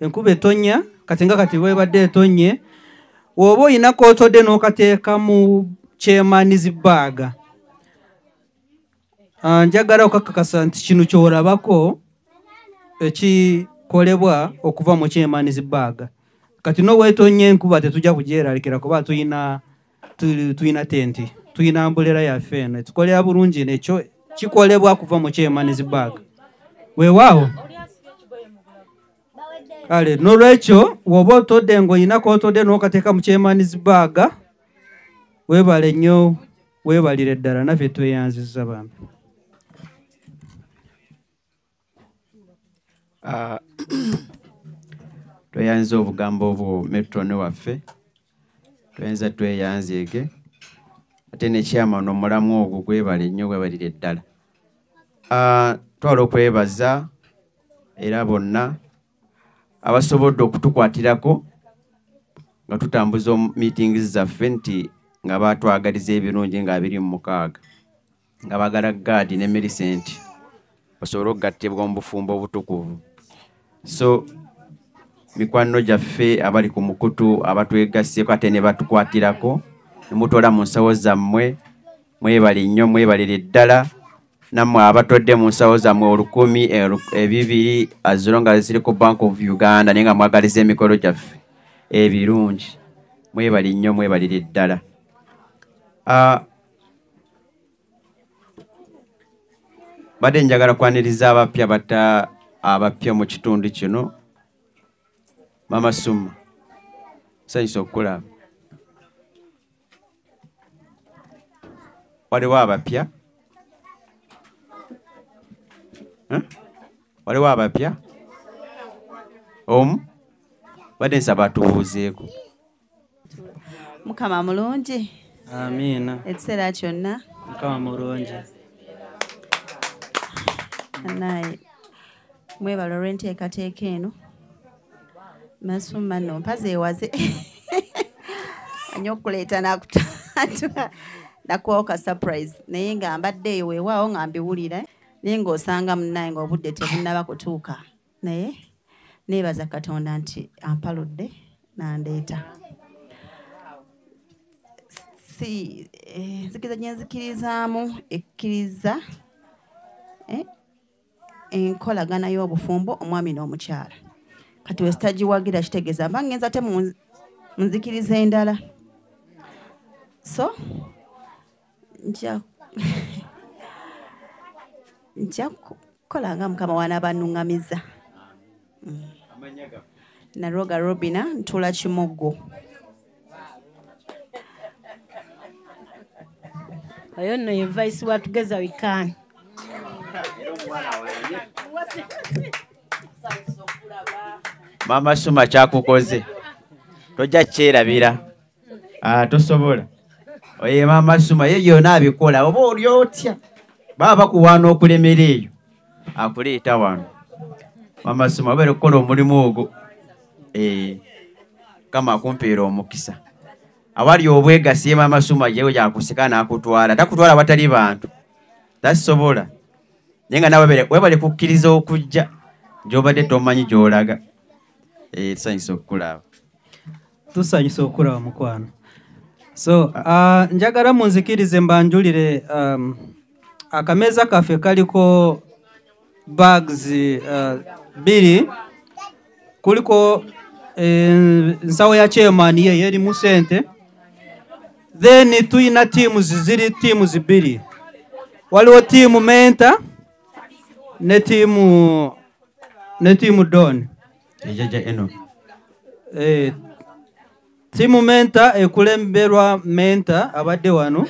Enkuba etonya kati nga kati webadde etonye. Woba oyina kootodde n'okateeka mu chairman Zibaga. Njagala okukakasa nti kino ky'olabako ekikolebwa okuva mu chairman Zibaga. Kati n'oweetonye enkuba tetujja kugyeraliikira kuba tuyina tenti. Tuyina ambulera yaffe eno tukolera bulungi nekyo kikolebwa kuva mu chairman Zibaga. Weewaawo kale n'olwekyo woba otodde ng'oyinako otodde n'okateeka mu chairman Zibaga weebale nnyo weebalire ddala naffe tweyanziza bambi. Tweyanziza obugambo obwo Metroni waffe tweyanza tweyanzike ate ne chairman omulamu ogwo gwebale nnyo webalire ddala. Twala okwebaza era bonna abasobodde okutukwatirako nga tutambuza meetings zaffe nti nga batwagaliza ebirungi nga 26 nga bagala Gadi ne Millicent basobole okugattibwa mu bufumbo obutukuvu. So mikwano gyaffe abali ku mukutu abatwegasseko ate ne batukwatirako ne mutola mu nsawo zammwe mwebali nnyo mwebalire ddala nammwe abatodde mu nsawo zammwe 100 200 as long as ziri ku Bank of Uganda naye nga mwagaliza emikolo gyaffe ebirungi mwebali nnyo mwebalire ddala. Badde njagala kwaniriza abapya mu kitundu kino. Mama Suma sanyusa okukulaba. Waliwo abapya? Waliwo abapya? Badde nsaba atubuuzeeko. Mukama mulungi. Amiina. Ekiseera kyonna. Mukama mulungi. Naye mwebala olw'enteekateeka eno. Masuma no mpaze ewaze. Anyo okuleeta n'akutandika nakuwa surprise naye nga mbadde eyo weewaawo nga mbiwulira naye ng'osanga munnaye ng'obudde tebunnaba kutuuka naye neebaza Katonda nti ampaludde n'andeeta. Nzikiriza gye nzikirizaamu ekkiriza enkolagana y'obufumbo omwami n'omukyala. Kati we sitagiwagira kitegeeza mba ngenza ate mu nzikiriza endala. So nja kukola nga Mukama w'anaabannuŋŋamiza. Naroga Robina Ntula Kimoggo. Oyo nno ye vice wa Together We Can. Mama Suma kyakukoze tojja kyerabira. Tosobola. Oye Mama Suma ye yonna abikola oba oli otya baba bakuwaana okulemera eyo akuleeta wano. Mama Suma obeera okukola omulimu ogwo Kama akumpeera omukisa. Awali obwegasi ye Mama Suma yewe yakusika n'akutwala takutwala batali bantu tasobola naye nga nawe webale kukkiriza okujja gy'obadde tomanyi gy'olaga. Tusanyusa okukulaba. Tusanyusa okulaba mukwano. So njagala munzikirize mbanjulire akameeza kaffe kaliko bags 2 kuliko nsawo ya chairman ye yeri mu sente. Then tuyina teams 2 waliwo team Mentor ne team Don. Ejaja eno. Team Mentor ekulemberwa Mentor abadde wano.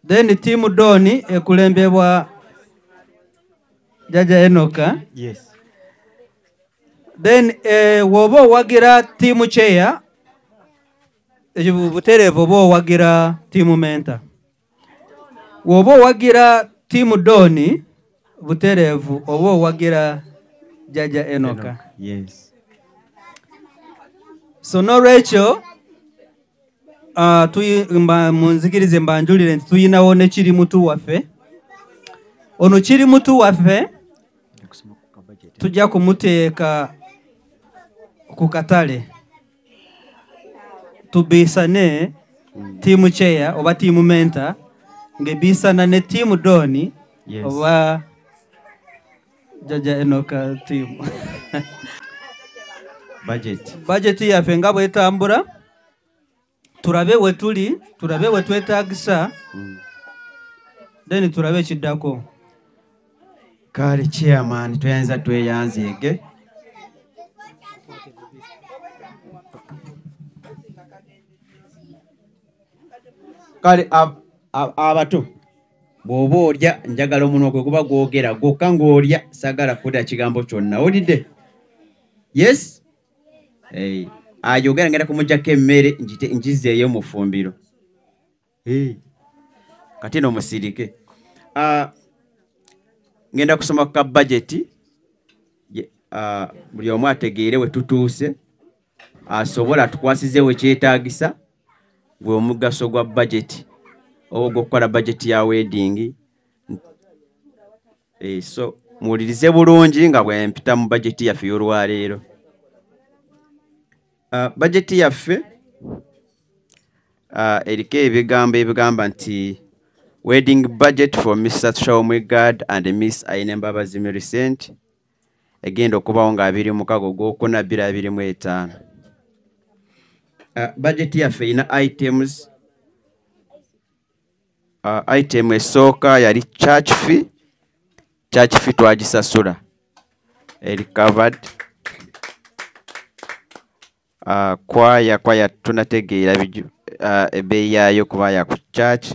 Then team Don ekulembebwa Jaja Enoka. Yes. Then woba owagira team chair butereevu oba owagira team Mentor. Woba owagira team Don butereevu oba owagira Jaja Enoka. Yes. So no Rachel munzikirize mbanjulire nti tuyinawo ne kiri mutu waffe. Ono kiri mutu waffe tujja kumuteeka ku katale tubiisane team chair oba team Mentor ngebiisana ne team Don oba Jaja Enoka team. Budget yaffe nga bwetambula turabe we tuli turabe we twetaagisa then turabe ekiddako. Kale chairman tuyanza tweyanzeege. Kale abato bw'oba olya njagala omunwa gwe guba gwogera gwokka ng'olya sagala kuda kigambo kyonna olidde. Yes. Ayogera ngenda kumujjako emmere ngizeeyo mu ffumbiro. kati no musirike. Ngenda kusoma ka budget buli omu ategeere we tutuuse asobola tukwasizeewo kyetaagisa gwe omugaso gwa budget ogw'okukola budget ya wedding. So muwulirize bulungi nga bwe mpita mu budget yaffe y'olwaleero. Budget yaffe eriko ebigambo ebigamba nti wedding budget for Mr. Shaw Mwigad and Miss Aine Mbabazi Millicent egenda okubawo nga 26 Gwokuna 2025. Budget yaffe erina items. Item esooka yali church fee. Church fee twagisasula eri covered. Kwaya tunategeera ebbeeyi yaayo kuba ya ku church.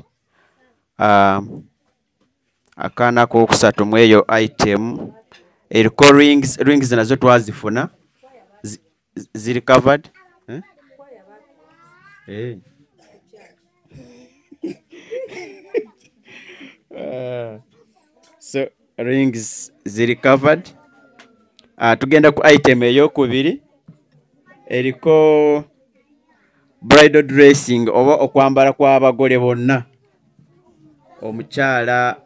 Akaana k'okusatu mu eyo item eriko rings nazo twazifuna ziri covered. So rings ziri covered. Tugenda ku item ey'okubiri eriko bridal dressing oba okwambala kw'abagole bonna, omukyala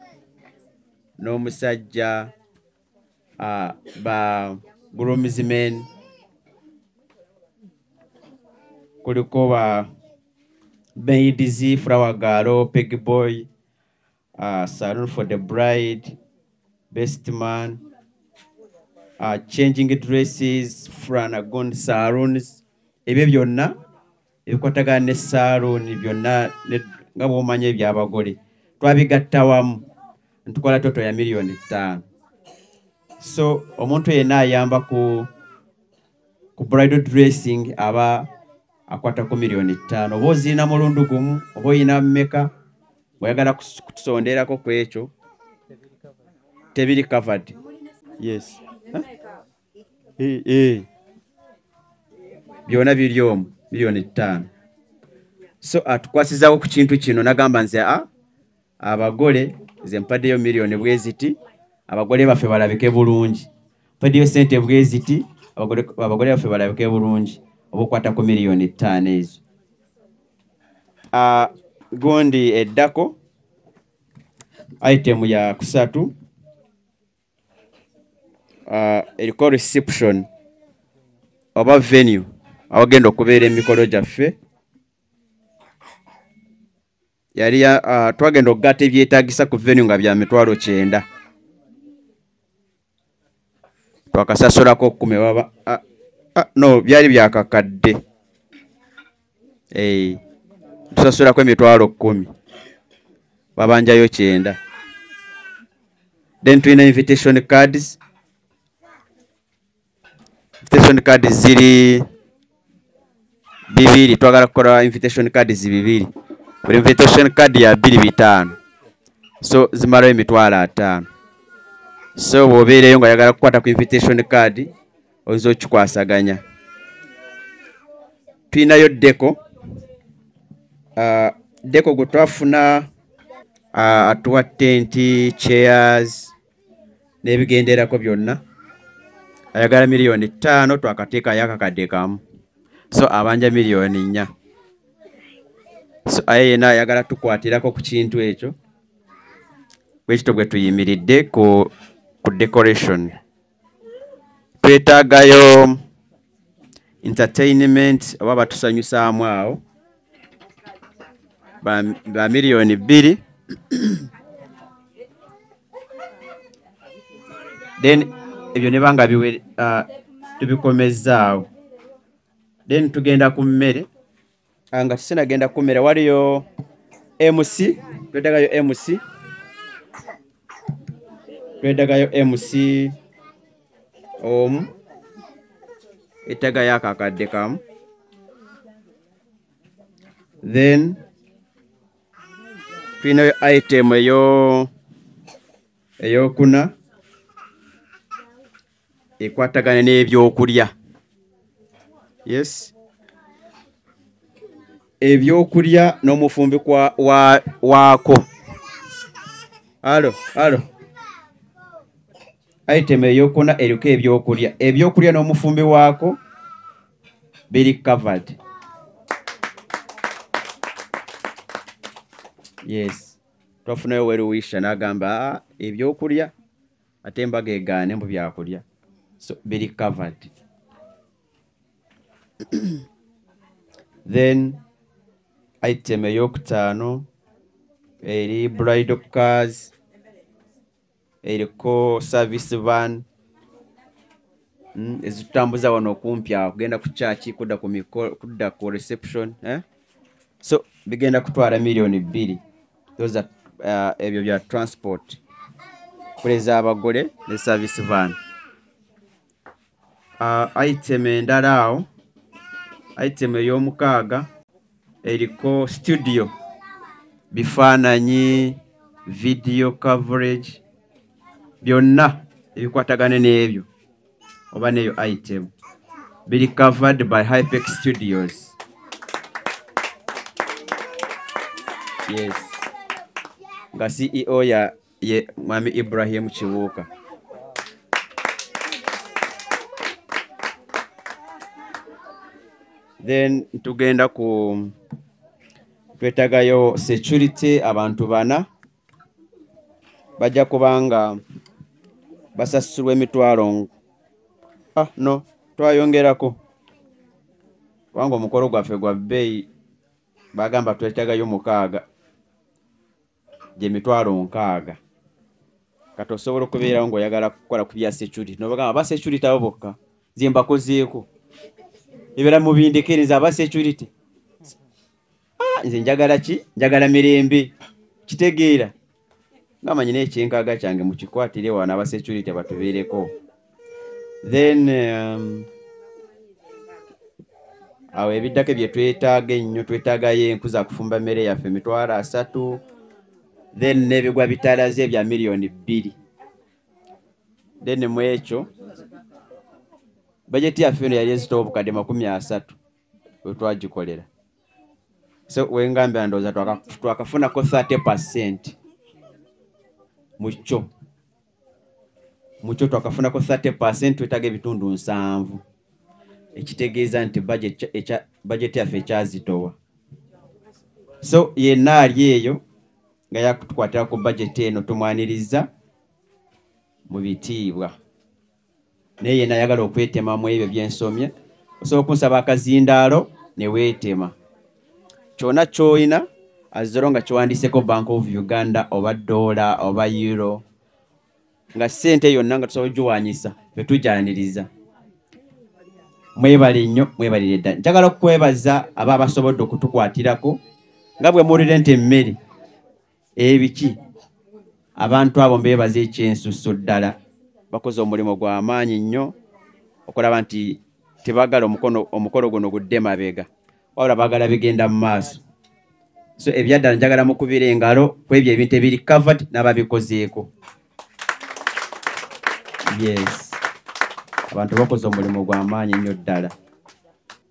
n'omusajja, ba groomsmen, kuliko ba maids, flower girl, peg boy, salon for the bride, best man, changing dresses, Flanagan salons. Ebyo byonna ebikwatagana ne salon byonna nga bw'omanya ebyabagole twabigatta wamu ntukola toto ya $5,000,000. So omuntu yenna ayamba ku bridal dressing aba akwata ku $5,000,000. Oba ozirina mulundu gumu oba oyina mmeka oyagala kutusonderako ku ekyo tebiri covered. Yes. Byonna biri omu $5,000,000. So atukwasizaawo ku kintu kino nagamba nze abagole ze mpaddeyo $1,000,000 bwe ziti, abagole baffe balabike bulungi. Mpaddeyo sente bwe ziti, abagole baffe balabike bulungi oba okwata ku $5,000,000 ezo. Gundi eddako item ya kusatu eriko reception oba venue awagenda okubeera emikolo gyaffe. Yali twagenda okugatta ebyetaagisa ku venue nga bya $9,000. Twakasasulako 10 baba no byali byakakadde. Tusasulako $10,000 babanjayo 9. Then tulina invitation cards. Invitation cards ziri 2. Twagala kukola invitation cards 2. Buli invitation card ya 2,500. So zimalayo $5,000. So bw'obeereyo nga yagala kukwata ku invitation card oyinza okikwasaganya. Tulinayo deco. Deco gwe twafuna atuwa tent, chairs n'ebigenderako byonna. Ayagala $5,000,000 twakateekayo akakadde kamu. So abanja $4,000,000. So aye yena ayagala tukwatirako ku kintu ekyo. Bwekito bwe tuyimiridde ku decoration. Twetaagayo entertainment oba batusanyusaamu awo ba $2,000,000. Then ebyo ne banga biwe tubikomezaawo. Then tugenda ku mmere. Nga tusinagenda ku mmere waliyo MC. Twetagayo MC. Twetagayo MC omu. Etagayo akakadde kamu. Then tulinayo item eyokuna ekwatagana n'ebyokulya. Yes. ebyokulya n'omufumbi waako. Alo. Item eyokuna eriko ebyokulya n'omufumbi waako biri covered. Yes. Twafunayo weruwisha n'agamba ebyokulya ate embaga egaane mu byakulya. So biri covered. Then item eyokutaano eri bridal cars, eriko service van, ezitambuza wano okumpi kugenda ku church kudda ku reception. So bigenda kutwala $2,000,000. Those are ebyo bya transport kuleza abagole ne service van. Item endala awo, item ey'omukaaga eriko studio, bifaananyi, video coverage, byonna ebikwatagane n'ebyo oba n'eyo item biri covered by Hypex Studios. Yes. Nga CEO ye Mwami Ibrahim Chiwuka. Then tugenda ku twetagayo security abantu bana bajja kubanga basasulwa emitwalo. No, twayongerako wango omukolo gwaffe gwa bbeeyi bagamba twetagayo 6 gye $6,000. Kati osobola okubeerawo ng'oyagala kukola ku bya security nobagamba ba security abo bokka zembakozeeko ebera mu bindekereza aba security. Nze njagala ki? Njagala mirembe kitegeera ngamanyi n'ekyenkaaga kyange mukikwatire wana aba security batubeereko. Then awo ebiddako bye twetaaga ennyo, twetaagayo enku za kufumba mmere yaffe $3,000. Then n'ebigwa bitalaze bya $2,000,000. Then mu ekyo budget yaffe eno yali ezitowa obukadde $30,000 bwe twagikolera. So wengambira ndowooza twakafunako 30% mucho twakafunako 30%, twetaaga ebitundu 7, ekitegeeza nti budget yaffe ekyazitowa. So yenna ali eyo nga yakutukwatira ku budget eno tumwaniriza mu bitiibwa. Naye yenna ayagala okwetema mu ebyo byensomye osobola okunsaba akazindaalo ne weetema. Kyonna ky'olina azoro nga kiwandiiseko Bank of Uganda oba $, oba euro, nga ssente yonna nga tusobola ogiwaanyisa ffe tujjaniriza. Mwebale nnyo, mwebalire ddala. Njagala okwebaza aba abasobodde okutukwatirako nga bwe muwulire nti emmere ebiki abantu abo mbeebaza ekyensusso ddala. Bakoze omulimu gw'amaanyi nnyo okulaba nti tebaagala omukolo guno gudde mabega, wabula baagala bigenda mu maaso. So ebyaddala njagala mukubira engalo ku ebyo ebintu ebiri covered n'ababikozeeko. Yes. Abantu bakoze omulimu gw'amaanyi nnyo ddala.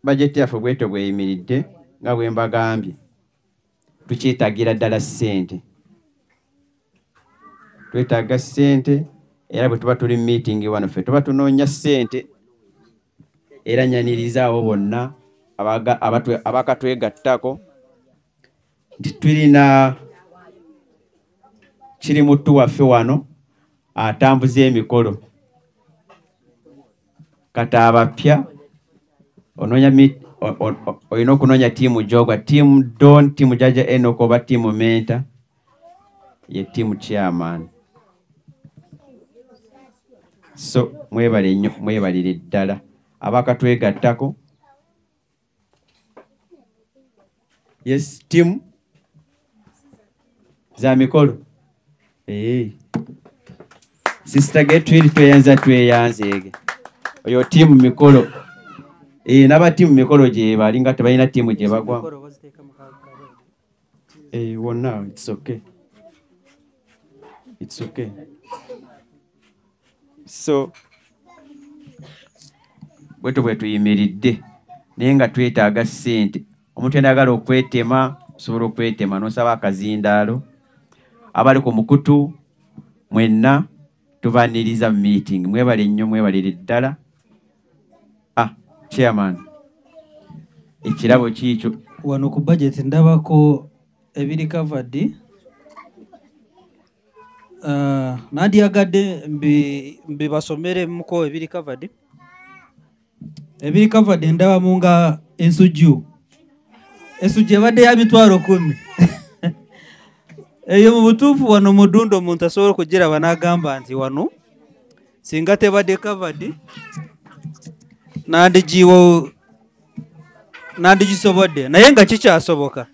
Budget yaffe bwetyo bweyimiridde nga bwe mbagambye. Tukyetaagira ddala ssente. Twetaaga ssente era bwe tuba tuli meeting wano ffe tuba tunoonya ssente era nyanirizawo bonna abakatwegattako nti tulina kiri muttu waffe wano atambuza emikolo. Kati abapya olina okunoonya tiimu Jogwa, tiimu Don, tiimu Jaja Enoch oba tiimu Menta ye tiimu chairman. So mwebale nnyo, mwebalire ddala abakatwegattako. Yes, tiimu za mikolo. Sister Getwili tweyanze oyo tiimu mikolo. Naba tiimu mikolo gye bali nga tebalina tiimu gye bagwa. Wonna it's okay. It's okay. So bwe tuyimiridde naye nga twetaaga ssente omuntu endagala okwetema osobola okwetema nosaba akazindaalo abali ku mukutu mwenna tubaniriza mu meeting mwebale nnyo mwebalire ddala chairman ekirabo kiikyo wano ku budget ndabako ebiri covered nandyagadde mbibasomere muko ebiri covered ndabamu nga ensujju ebadde ya mitwalo 10 eyo mu butuufu wano mudundo omuntu asobola okugiraba n'agamba nti wano singa tebadde covered nandigisobodde naye nga kikyasoboka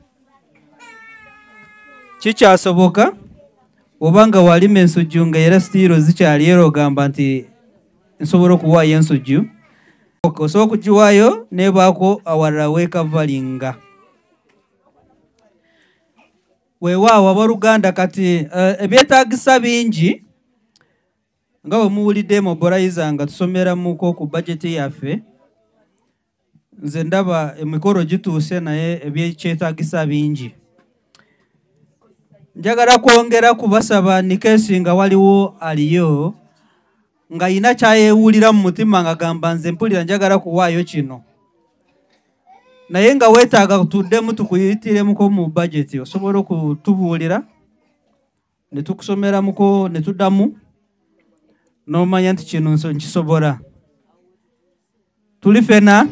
obanga walima ensujju nga era sitiiro zikyali era ogamba nti nsobola okuwaayo ensujju osobola okugiwaayo nebaako awalala weekavalinga weewaawo abooluganda kati ebyetaagisa bingi nga bwe muwulidde mobilizer nga tusomeramuko ku bajeti yaffe nze ndaba emikolo gituuse naye ebyekyetaagisa bingi njagala kwongera kubasaba nikesi nga waliwo aliyo nga yina kyayewulira mu mutima nga gamba nze mpulira njagala kuwaayo kino naye nga weetaaga tuddemu tukuyitiremuko mu bajeti osobola okutubuulira ne tukusomeramuko ne tuddamu n'omanya nti kino nkisobola tuli fena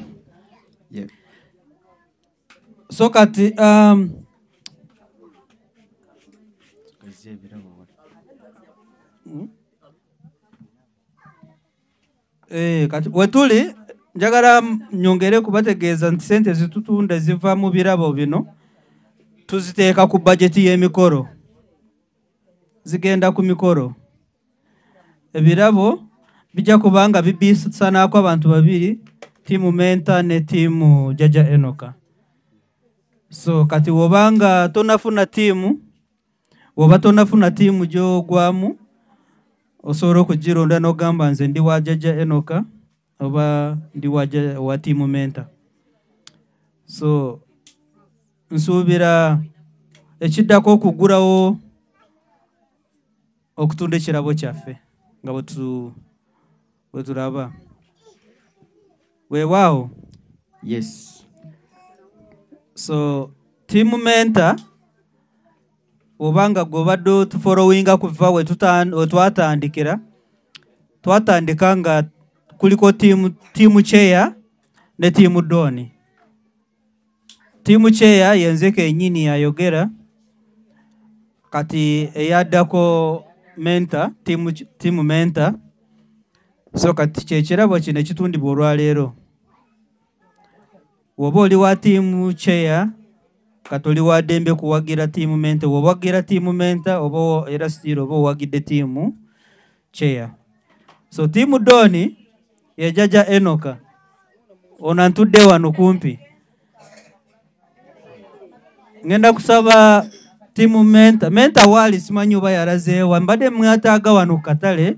so kati kati wetuli njagala nyongere kubategeeza nti sente zitutunda ziva mu birabo bino tuziteeka ku bajeti y'emikolo zigenda ku mikolo ebirabo bijja kubanga bibisanaako abantu babiri tiimu Menta ne tiimu Jaja Enoka so kati wobanga tonafuna tiimu woba tonafuna tiimu gyogwamu osobola okugironda n'ogamba nze ndi wa Jaja Enoka oba ndi wa tiimu Menta so nsuubira ekiddako okugulawo okutunda ekirabo kyaffe nga bwe tulaba weewaawo yes so tiimu Menta obanga gobadde tufollowinga kuva we twatandika nga kuliko tiimu Chair ne tiimu Doni. Tiimu Chair yenze kennyini yayogera kati eyaddako Menta tiimu Menta so kati kyekirabo kino ekitundibwa olwaleero woba oli wa tiimu Chair kati oli wa ddembe kuwagira tiimu Menta woba wagira tiimu Menta oba era still oba owagidde tiimu Chair so tiimu Doni ye Jaja Enoka ono ntudde wano kumpi ngenda kusaba tiimu Menta waali simanyi oba yalazeewa mbadde mwataaga wano katale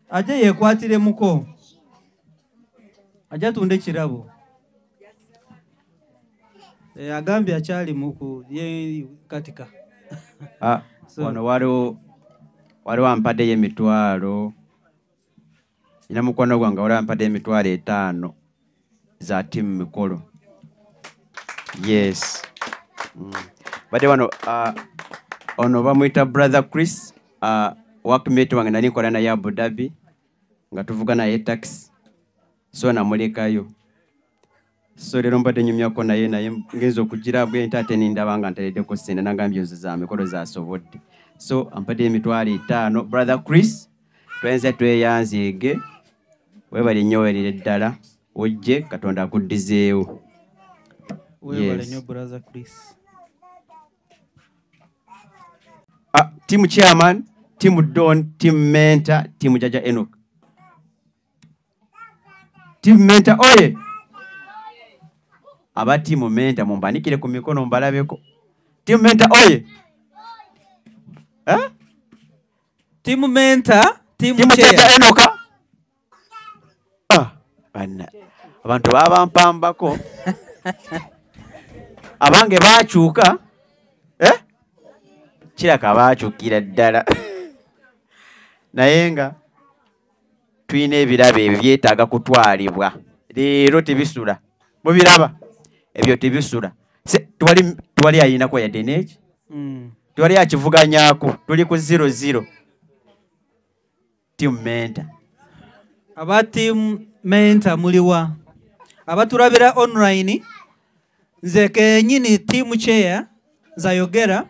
ajja yeekwatiremuko ajja tunde ekirabo agambye akyali muku ye katika wano waliwo ampaddeyo emitwalo ina mukwano gwange waliwo ampaddeyo emitwalo 5 za tiimu mikolo yes badde wano ono bamuyita brother Chris workmate wange nali nkola naye Abu Dhabi nga tuvuga naye taxi so namulekayo so leero mbadde nyumyako naye ngenza okugira bwe entertain ndaba nga ntaleddeko ssente nangambye ezo za mikolo zasobodde so ampadde emitwalo 5 brother Chris twenze tweyanzeege webale nnyo werire ddala ojje Katonda akuddizeewo webale nnyo brother Chris tiimu Chairman tiimu Don tiimu Menta tiimu Jaja Enoka tiimu Menta oye aba tiimu Menta mumbanikire ku mikono mbalabeko tiimu Menta oye tiimu Menta tiimu Jaja Enoka bana abantu babampambako abange bakyuka kiraka bakyukira ddala naye nga tulina ebirabo ebyo byetaaga kutwalibwa leero tebisula mubiraba ebyo tebisula twali ayinako yadde neki twali akivuganyako tuli ku 00 team mentor aba team mentor muliwa abatulabira online nze kenyini team chair zayogera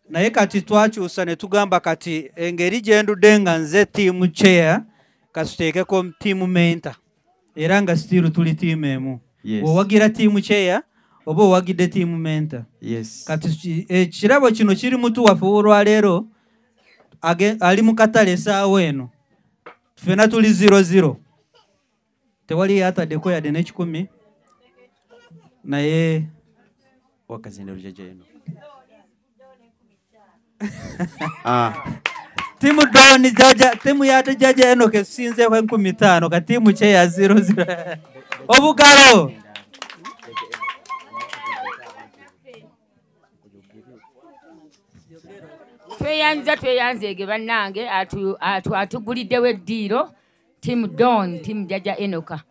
naye kati twakyusa ne tugamba kati engeri gyendudde nga nze team chair katuteekeko team mentor era nga still tuli team emu owagira team chair oba owagidde team mentor kati ekirabo kino kiri mutu waffe olwaleero ali mu katale essaawa eno ffena tuli 00 tewali yataddeko yadde n'ekikumi naye timu doni jaja timu yate jaja eno kesinzeeko 15 ka timu kye ya 00 obugalo tweyanzege bannange atuguliddewo eddiiro timu don timu jaja enoka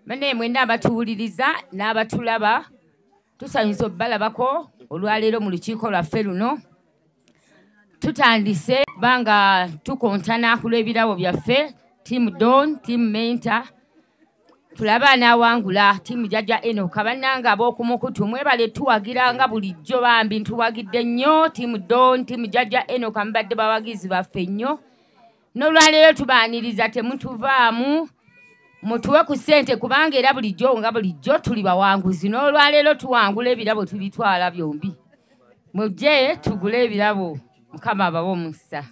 bane mwenda abatuwuliriza n'abatulaba tusanyusa obbalabako olwaleero mu lukiiko lwaffe luno tutandise banga tukontana ku lw'ebirabo byaffe timu don timu mentor tulaba n'awangula timu jaja enoka bannange ab'okumukutu mwebale tuwagiranga bulijjo bambi ntuwagidde nnyo timu don timu jaja enoka mubadde bawagizi baffe nnyo n'olwaleero tubaaniriza temutuvaamu mutuwe ku ssente kubanga era bulijjo nga bulijjo tuli bawanguzi n'olwaleero tuwangula ebirabo tubitwala byombi mujje tugule ebirabo mukama abawe omukisa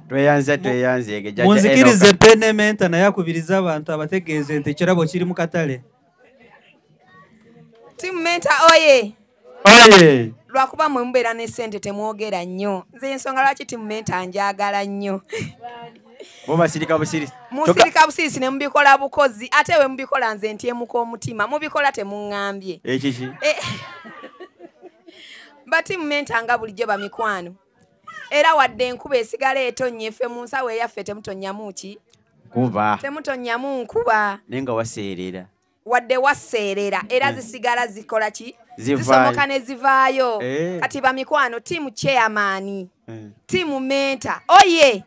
tweyanze munzikirize penementa naye akubiriza abantu abategeeze nti ekirabo kiri mu katale timu mentor oye lwakuba mwe mubeera n'essente temwogera nnyo nze ensonga lwaki timu mentor njagala nnyo musirika busirisi ne mubikola bukozi ate we mubikola nze ntyemuka omutima mubikola temuŋŋambye ekiki batimu mentor nga bulijjo bamikwano era wadde enkuba esigala etonnya effe mu nsawo eyaffe temutonnyamu ki kuba temutonnyamu nkuba naye nga waseerera wadde waseerera era zisigala zikola ki zisomoka ne zivaayo kati bamikwano timu chairman timu mentor oye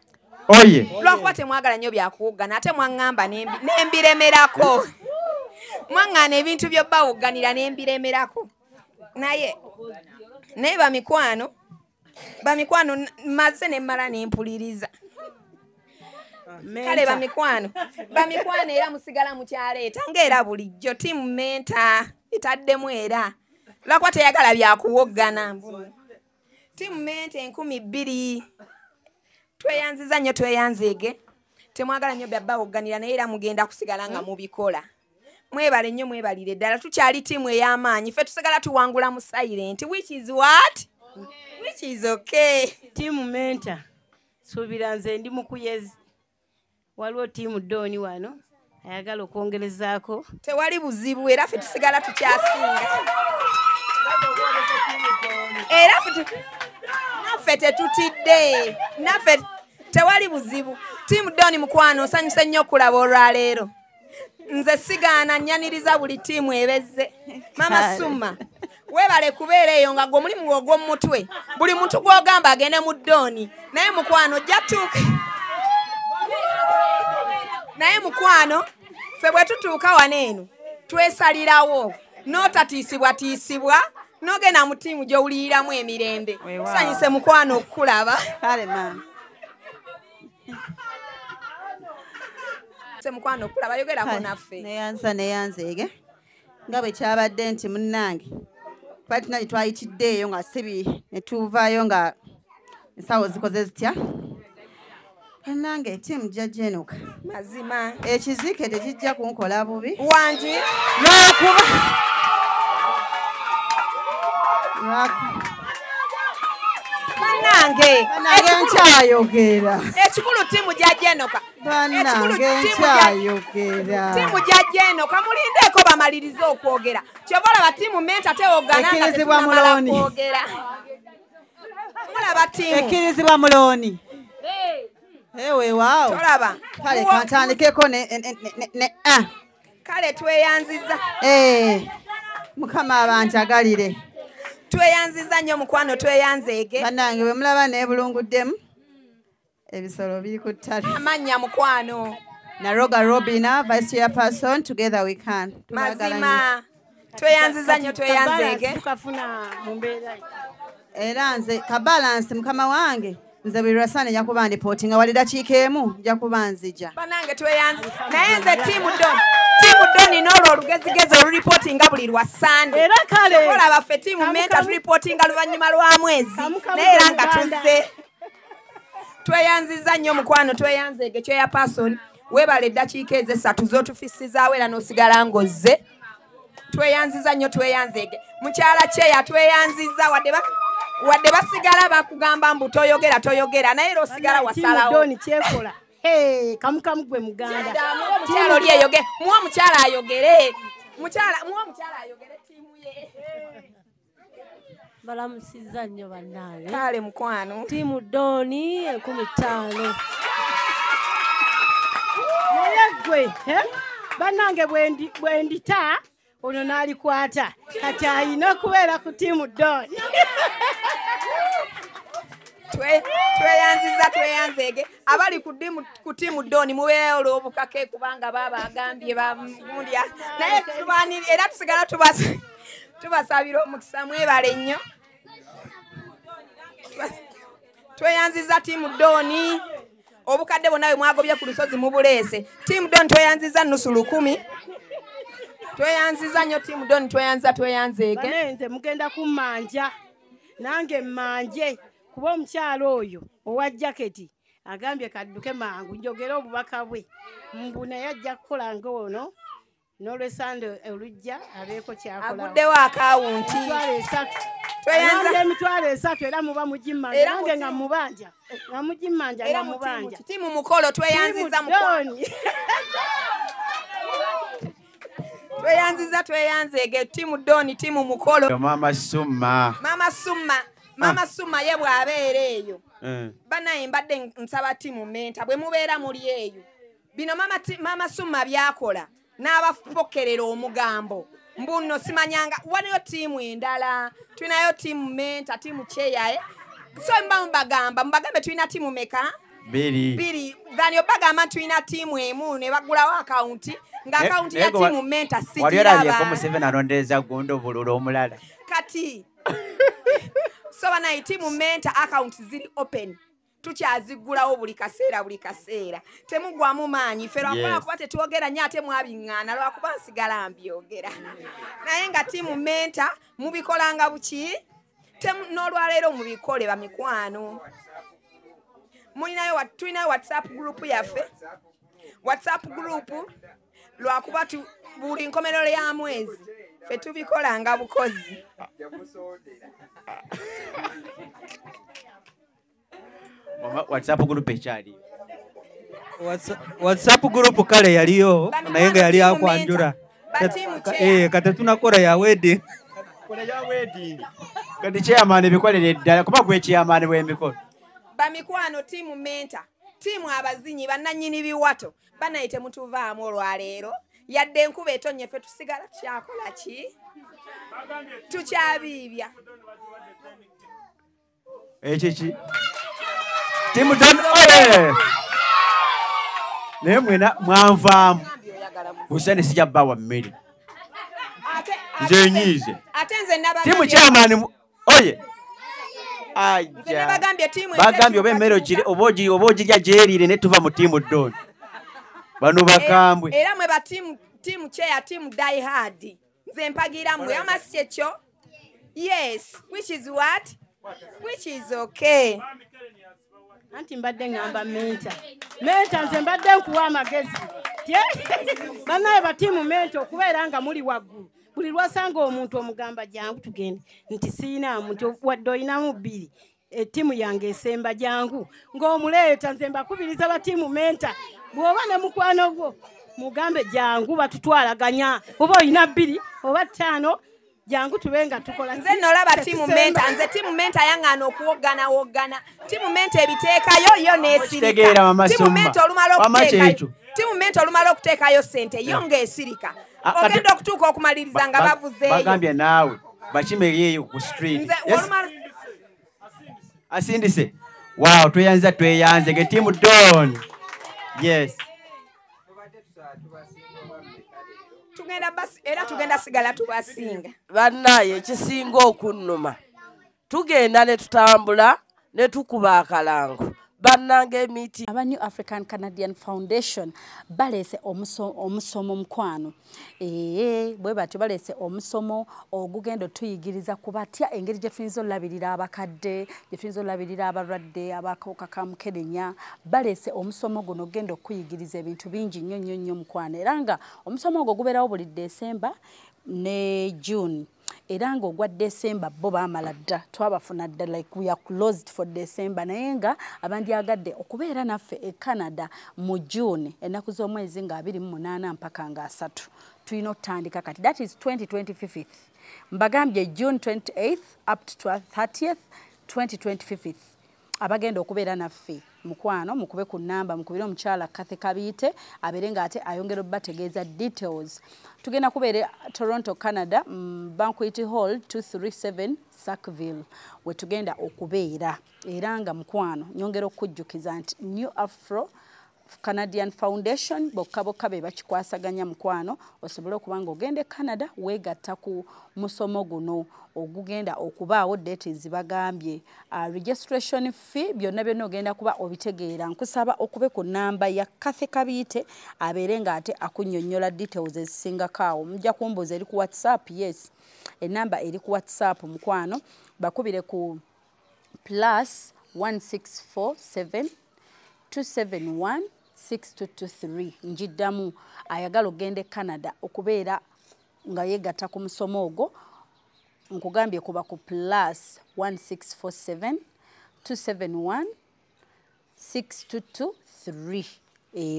lwakuba temwagala nnyo byakuwuggana ate mwaŋŋamba nembiremerako mwaŋŋaana ebintu by'obbawugganira nembiremerako naye bamikwano mazze ne mmala nempuliriza kale bamikwano era musigala mukyaleeta ng'era bulijjo timu mentor etaddemu era lwakuba teyagala byakuwoggana timu mentor 2,000 tweyanziza nnyo tweyanzeege temwagala nnyo byabbawogganira naye era mugenda kusigala nga mubikola mwebale nnyo mwebalire ddala tukyali timu ey'amaanyi ffe tusigala tuwangula mu silent which is what which is okay timu mentor suubira nze ndi mukuyezi waliwo timu doni wano ayagala okwongerezaako tewali buzibu era ffe tusigala tukyasinga era naffe tetutidde naffe tewali buzibu timu doni mukwano nsanyuse nnyo okulaba olwaleero nze sigaana nnyaniriza buli tiimu ebezze mama summa webale kubeera eyo nga gw'omulimu gwe ogw'omutwe buli muntu gw'ogamba agende mu ddooni naye mukwano jatuuka naye mukwano ffe bwe tutuuka wano eno twesalirawo n'otatiisibwatiisibwa n'ogenda mu tiimu gy'owuliriramu emirembe tusanyuse mukwano okukulaba mukwano okulaba yogerako naffe neyanzeege nga bwe kyabadde nti munnange twali tunali twayitiddeeyo nga sibi ne tuvaayo nga ensawo zikoze zitya munnange tiimu jajjenuka mazima ekizike tekijja kunkola bubi wangi lwakuba Bannange nkyayogera. Ekikulu tiimu gyajenoka. Bannange nkyayogera. Tiimu gyajenoka mulindeeko bamalirize okwogera. Kyova olaba tiimu menta tewoggana nga tetunamala kwogera. Mulaba tiimu. Ekkirizibwa Mulooni. Ewe waawo. Tolaba. Kale kantandikeko ne Kale tweyanziza. Mukama abanjagalire. Tweyanziza nnyo mukwano tweyanzeege. Bannange bwe mulaba neebulunguddemu ebisolo biri ku ttale. Amannya mukwano. Naroga Robina, Vice Chairperson, Together We Can. Mazima. Tweyanziza nnyo tweyanzeege. Tukafuna mu mbeera. Era nze kabalansi mukama wange nze buli lwasane nja kuba ndipootinga wali dakiika emu nja kuba nzija. Bannange tweyanze. Naye nze tiimu Doni n'olwo olugezigezi oluripootinga buli lwa Sande. Era kale. Olaba ffe tiimu menta tulipootinga luvannyuma lwa mwezi. Naye era nga tuzze. Tweyanziza nnyo mukwano tweyanzeege chairperson. Weebala eddakiika ezo 3 z'otufisizaawo era n'osigala ng'ozze. Tweyanziza nnyo tweyanzeege. Mukyala Cheya tweyanziza wadde basigala bakugamba mbu toyogera naye era osigala wasalawo. Doni kyekola. Kamukamu gwe muganda. Mukyala oli eyogere. Muwa omukyala ayogere. Muwa omukyala ayogere tiimu ye. Balamusizza nnyo bannange. Kale mukwano. Tiimu Doni 15. Naye gwe bannange bwe ndita ono n'alikwata kati ayina okubeera ku tiimu Doni. Tweyanzeege abali ku tiimu Doni mubeeyo olw'obukake kubanga baba agambye bamundya naye era tusigala tubasabira omukisa mwebale nnyo. Tweyanziza tiimu Doni obukadde bonna bwe mwagobye ku lusozi mubuleese. Tiimu Doni tweyanziza nusu 10. Tweyanziza nnyo tiimu Doni tweyanzeege. Nze mugenda kummanja nange mmanje kuba omukyala oyo owa jaketi agambye kadduke mangu njogera obubaka bwe mbu naye ajja kukola ng'ono n'olwesande olujja abeeko kyakola aguddewo akawunti emitwalo 3 era muba mugimmanja nange nga mubanja nga mugimmanja nga mubanja tiimu mukolo tweyanziza mukwano. Tweyanzeege tiimu Doni tiimu mukolo. Mama Summa ye bw'abeera eyo. Banaye mbadde nsaba tiimu menta bwe mubeera muli eyo. Bino Mama Summa byakola n'abapokerera omugambo. Mbuno simanyanga waliyo tiimu endala. Tulinayo tiimu menta, tiimu Cheya. So mbagambe tulina tiimu meka? 2. Ganyo bagamba tulina tiimu emu ne bagulawo akawunti. Nga akawunti ya tiimu menta si wali olabyeko Museveni alondereza gundo bululu omulala. Kati. So banaye tiimu menta account ziri open. Tukyazigulawo buli kaseera. Temugwamu maanyi. Ffe lwakola kuba tetwogera nnyo ate mwabiŋŋaana lwakuba nsigala mbyogera. Naye nga tiimu menta mubikolanga buki? N'olwaleero mubikole bamikwano. Tulinayo WhatsApp group yaffe. WhatsApp group lwakuba buli nkomerero ya mwezi ffe tubikolanga bukozi. WhatsApp group ekyali. WhatsApp group kale yaliyo naye nga yali akwanjula. Kati tunakola ya wedding. Kati chairman ebikolere ddala kuba gwe chairman w'emikolo. Bamikwano tiimu menta, tiimu abazinyi bannannyini biwato banaye temutuvaamu olwaleero yadde enkuba etonye ffe tusigala kyakola ki? Tukyabiibya. Ekiki? Tiimu Doni oye! Naye mwena mwanvaamu. Hussein sijja bbawa mmere. Nze nyiize. Tiimu chairman oye! Bagambye oba emmere oba ogirya gyeriire ne tuva mu tiimu Doni. Bano bakambwe. Era mwe ba tiimu Cheya, tiimu Die Hard. Nze mpagira mwe amasi ekyo. Yes, which is what? Which is okay. Anti mbadde ngamba menta. Menta nze mbadde nkuwa amagezi. Banaye ba tiimu menta okubeera nga muli waggulu. Buli lwasanga omuntu omugamba jangu tugende nti siina muntu wadde oyinamu 2 ettiimu yange esemba jangu ng'omuleeta nze mbakubiriza batiimu menta bw'oba ne mukwano gwo mugambe jangu batutwalaganya oba olina 2 oba 5 jangu tubenga tukola nze nolaba tiimu menta nze tiimu menta yaŋŋaana okuwoggana tiimu menta ebiteekayo yo n'esirika tiimu menta olumala okuteekayo ssente yo ng'esirika ogenda okutuuka okumaliriza nga bavuzeeyo bagambye naawe bakimeryeyo ku street asindise wow tweyanze ge tiimu Don yes tugenda sigala tubasinga bannaye ekisinga okunnuma tugenda ne tutambula ne tukuba akalango bannange emiti aba New African Canadian Foundation balese omusomo mukwano bwe batyo balese omusomo ogugendo tuyigiriza kubatya engeri gye tuyinza olabirira abakadde gye tuyinza olabirira abalwadde abakawuka ka mukenenya balese omusomo guno gendo okuyigiriza ebintu bingi nnyo mukwano era nga omusomo ogwo gubeerawo buli December ne June era nga ogwa December bo baamala dda twabafuna dda like we are closed for December naye nga abandyagadde okubeera naffe e Canada mu June ennaku z'omwezi nga 28 mpaka nga 3 tulina otandika kati that is 2025 mbagambye June 28th up to 30th 2025 abagenda okubeera naffe mukwano mukube ku namba mukubire omukyala Kathe Kabiite abere nga ate ayongera bategeeza details tugenda kubeera Toronto Canada Banquet Hall 237 Sackville we tugenda okubeera era nga mukwano nyongera okujjukiza nti New Afro Canadian Foundation bokka be bakikwasaganya mukwano osobole okubanga ogende Canada wegatta ku musomo guno ogugenda okubaawo dates bagambye registration fee byonna ogenda kuba obitegeera nkusaba okube ku namba ya Kathe Kabiite abeere nga ate akunnyonnyola details ezisingakaawo mujja kumbuuza eri ku WhatsApp yes enamba eri ku WhatsApp mukwano bakubire ku +1647 271 6223 njiddamu ayagala ogende Canada okubeera nga yegatta ku musomo ogwo nkugambye kuba ku +1647 271 6223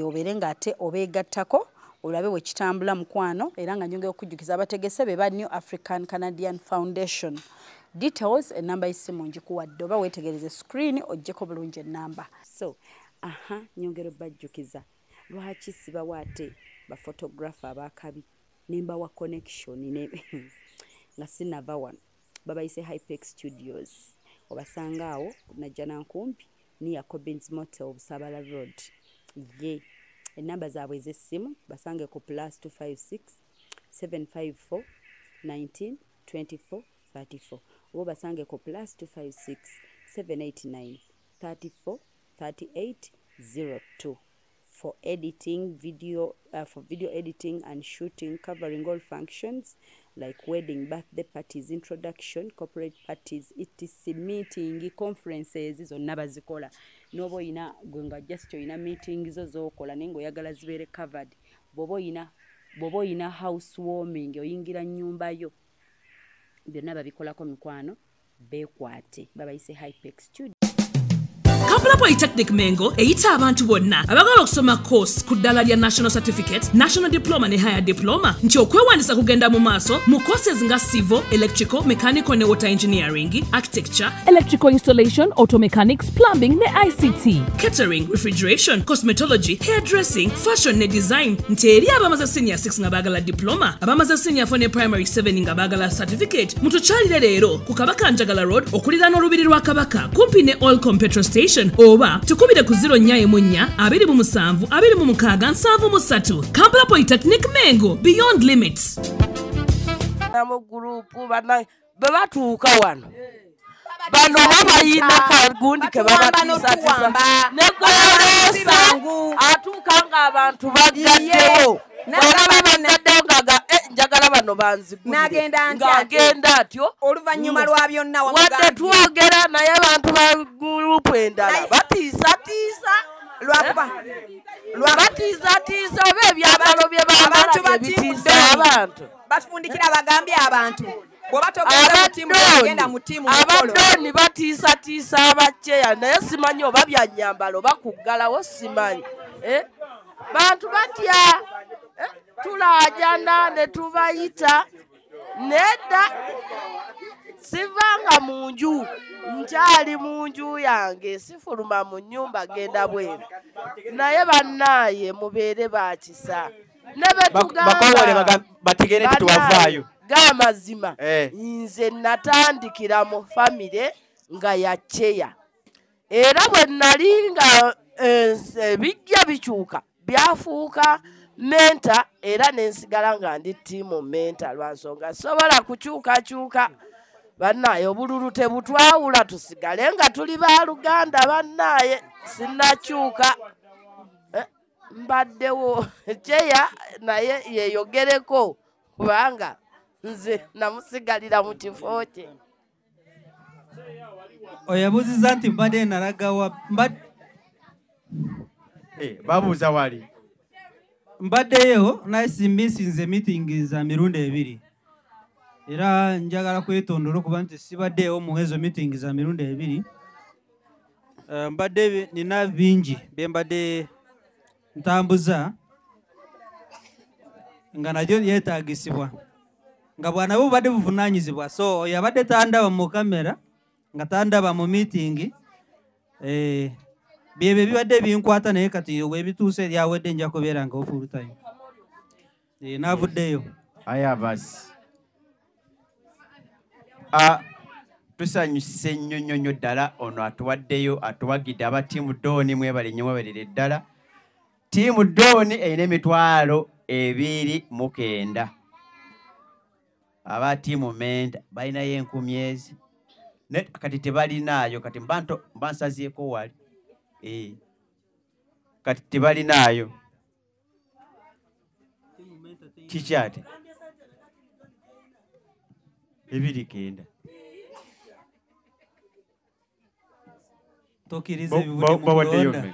obeere nga ate obeegattako olabe we kitambula mukwano era nga nyongera okujjukiza abategese be ba New African Canadian Foundation details enamba y'essimu njikuwadde oba weetegereze screen ojjeko bulungi enamba so nyongero bajjukiza lwaki sibawa ate baphotographer abakabi nemba wa connection ne nga sinava wano babayise Hypex Studios obasangaawo najja nankumpi ni ya Cobbins Motel Obusabala Road ye enamba zaabwe ez'essimu basange ku +256 754 19 24 34 oba basange ku +256 789 34 3802 for editing video editing and shooting covering all functions like wedding, birthday parties, introduction, corporate parties, etc meeting, conferences zonna bazikola nobo oyina gwenga just oyina meeting zo zokola nengo oyagala zibeere covered bobo oyina housewarming oyingira nnyumba yo byonna babikolako mikwano beekwate babayise Hypex Studio Kampala Polytechnic Mengo eyita abantu bonna abagala okusoma course ku ddala lya National Certificate, National Diploma ne Higher Diploma nti okwewandisa kugenda mu maaso mu courses nga Civil, Electrical, Mechanical ne Water Engineering, Architecture, Electrical Installation, Auto Mechanics, Plumbing ne ICT, Catering, Refrigeration, Cosmetology, Hairdressing, Fashion ne Design nti eri abamaze Senior 6 nga baagala Diploma, abamaze Senior 4 ne Primary 7 nga baagala Certificate mutukyalire leero ku Kabaka Njagala Road okuliraana olubiri lwa Kabaka kumpi ne Olcom Petrol Station oba tukubire ku 0-4-2-27-7-3 Kampala Polytechnic Mengo Beyond Limits mu group bana bebatuuka wano bano babayina kagundi ke babatiisa atuuka nga abantu bajjaddewo njagala bano banzigulire atyo oluvannyuma lwa byonna wadde twogera naye abantu ba gurupu endala batiisatiisa batiisatiisa oba ebyambalo bye bambala bye bitiisa abantu bafundikira bagambye abantu abadoni batiisatiisa abaceya naye simanyi oba byanyambalo bakuggalawo simanyi bantu batya tulaajana ne tubayita nedda sivanga mu nju nkyali mu nju yange sifuluma mu nnyumba genda bweru naye bannaaye mubeere bakisa ne betugamba bategere tituwavaayo g'amazima nze natandikira mu famire nga ya ceya era bwe nali nga bijja bikyuka byafuuka menta era nensigala nga ndi tiimu menta lwa nsonga sobola kukyukakyuka bannaaye obululu tebutwawula tusigale nga tuli baaluganda bannaaye sinnakyuka mbaddewo ceya naye yeeyogereko kubanga nze namusigalira mu kifo kye oyabuuziza nti mbadde nalagawa babuuza wali mbaddeyo naye simbisinze meeting za mirundi 2 era njagala kwetondola okuba nti sibaddeyo mu ezo meeting za mirundi 2 mbadde nina bingi bye mbadde ntambuza nga nabyo yeetaagisibwa nga bwanabwo bubadde buvunaanyizibwa so yabadde tandaba mu kamera nga tandaba mu meeting byebyo bibadde binkwata naye kati webituuse eryawedde nja kubeera nga full time naavuddeyo aya basi tusanyuse nnyo ddala ono atuwaddeyo atuwagidde aba tiimu dooni mwebale nnyo mwebalire ddala tiimu dooni erina emitwalo 29 aba tiimu menta balinayo 10,000 kati tebalinaayo kati mbansazeeko wali kati tebalinaayo kiki ate 29 tokkiriza ebivudde mu kulonda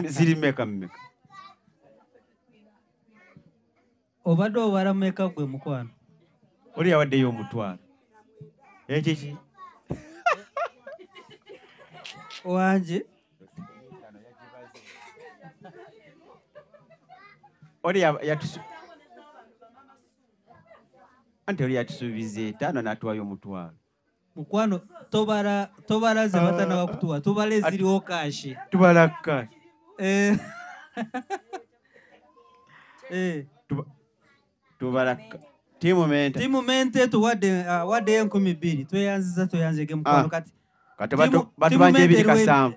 ziri meka mmeka obadde obala meka gwe mukwano oli yawaddeyo omutwalo ekiki wanje oli anti oli yatusuubiza 5 n'atuwayo omutwalo mukwano tobala ze batana bakutuwa tubala eziriwo kashi tubala kashi tubala tiimu mente tuwadde 2,000 tweyanzige mukwano kati batubanja 2,700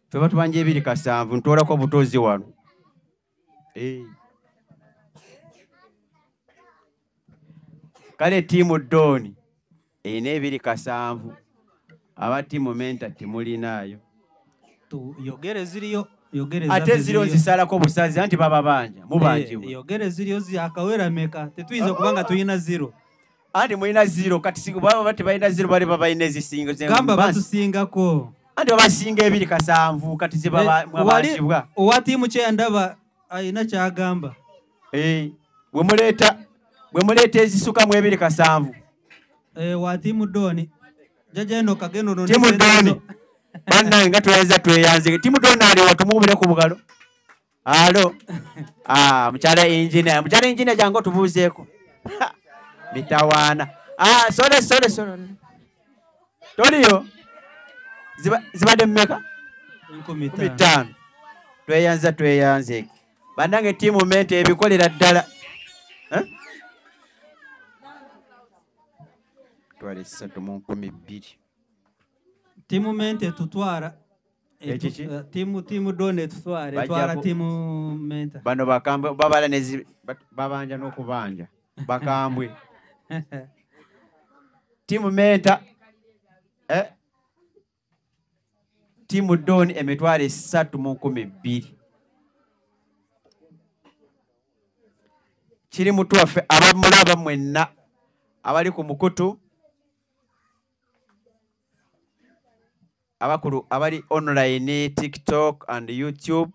ffe batubanja 2,700 ntoolako butozi wano kale tiimu dooni erina 2,700 aba tiimu menta temulinaayo yogere ziriyo ate ziriyo zisalako busazi anti baba banja mubanjibwa yogere ziriyo akawera meka tetuyinza kubanga tuyina 0 anti mulina 0 kati baba bati balina 0 bali babalina ezisinga gamba batusingako anti babasinga 2,700 kati zibabanjibwa owa tiimu kyeyandaba ayina kyagamba bwe muleeta ezisuka mu 2,700 wa tiimu dooni jajeno kagendo tiimu dooni bannange nga tweyinza tweyanzike tiimu dooni aliwa tumubire ku bugalo alo mukyala injiniya jangu otubuuzeeko mitawaana sole toliyo zibadde mmeka 15 tweyanzike bannange tiimu mente ebikolera ddala twale 3,200 tiimu mente tutwara tiimu doone tutwara etwara tiimu menta bano bakambwe babala babanja n'okubanja bakambwe tiimu menta tiimu dooni emitwalo 3,200 kiri mutu waffe abamulaba mwenna abali ku mukutu abakulu abali online TikTok and YouTube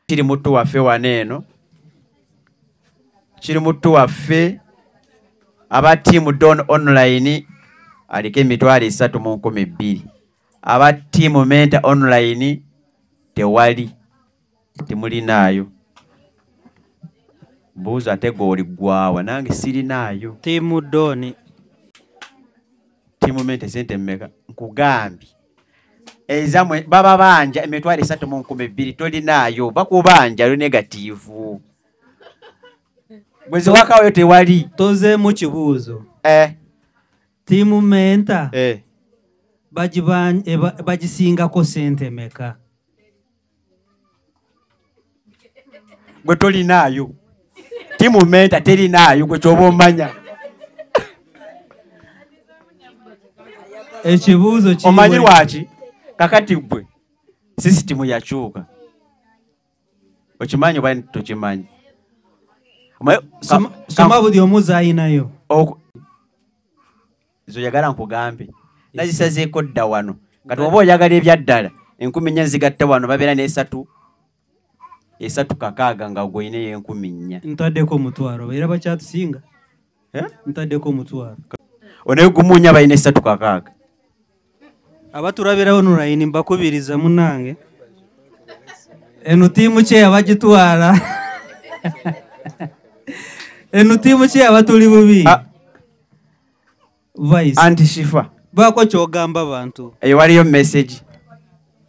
kiri mutu waffe waneeno kiri mutu waffe aba Team Don online aliko 3,200 aba Team Mentor online tewali temulinaayo mbuuza ate goli gwawa nange sirinaayo Team Don Team Mentor sente mmeka nkugambye ezamwe baba banja 3,200 tolinaayo bakubanja lo negativu mwezi wakawayo tewali toze mu kibuuzo Team Mentor bagisingako sente meka gwe tolinaayo Team Mentor terinaayo gwe kyoba omanya ekibuuzo omanyi lwaki kakati gwe sisitimu yakyuka okimanyi oba tokimanyi soma buli omuzi ayinayo zo yagala nkugambe nazisazeeko dda wano kati oba oyagala ebyaddala 10,000 nzigatta wano babeera n'esatu 6 nga gweine ye 10,000 ntaddeko 1,000 era bakyatusinga ntaddeko 1,000 onaye gumunya balina 6 abatulabirawo online mbakubiriza munange eno tiimu kye abagitwala eno tiimu kye abatuli bubi vice anti shifa bako kyogamba abantu eyo waliyo message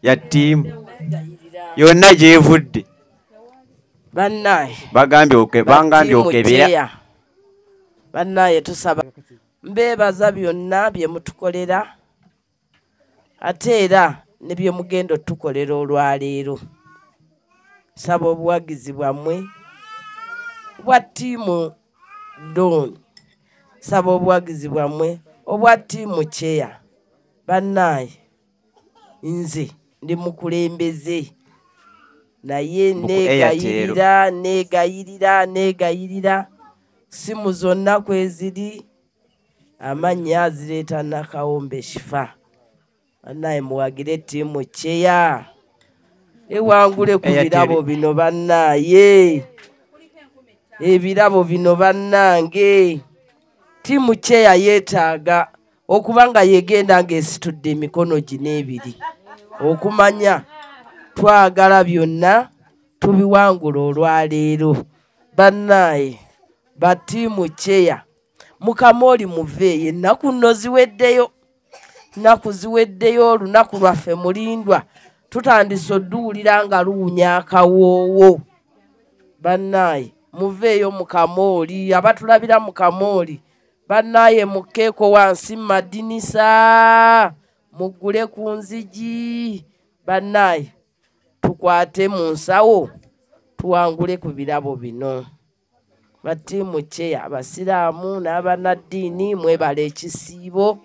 ya tiimu yonna gyevudde bannaye bangambye okebera bannaye tusaba mbeebaza byonna bye mutukolera ate era ne bye mugenda otukolera olwaleero saba obuwagizi bwammwe bwa Team Don saba obuwagizi bwammwe obwa Team Chair bannaye nze ndi mukulembeze naye negayirira simu zonna kweziri amannya azireeta Nakawombe Shifa bannaye muwagire Team Chair ewangule ku birabo bino bannaye ebirabo bino bannange Team Chair yeetaaga okuba nga yegenda ng'esitudde emikono gino ebiri okumanya twagala byonna tubiwangula olwaleero bannaye ba Team Chair Mukamooli muveeyo ennaku nno ziweddeyo nnaku ziweddeyo olunaku lwaffe mulindwa tutandise odduwulira nga luwunya akawoowo bannaye muveeyo Mukamooli abatulabira Mukamooli bannaye mukeeko wansi madinisa mugule ku nzigi bannaye tukwate mu nsawo tuwangule ku birabo bino ba Team Chair abasiraamu n'abanaddiini mwebala ekisiibo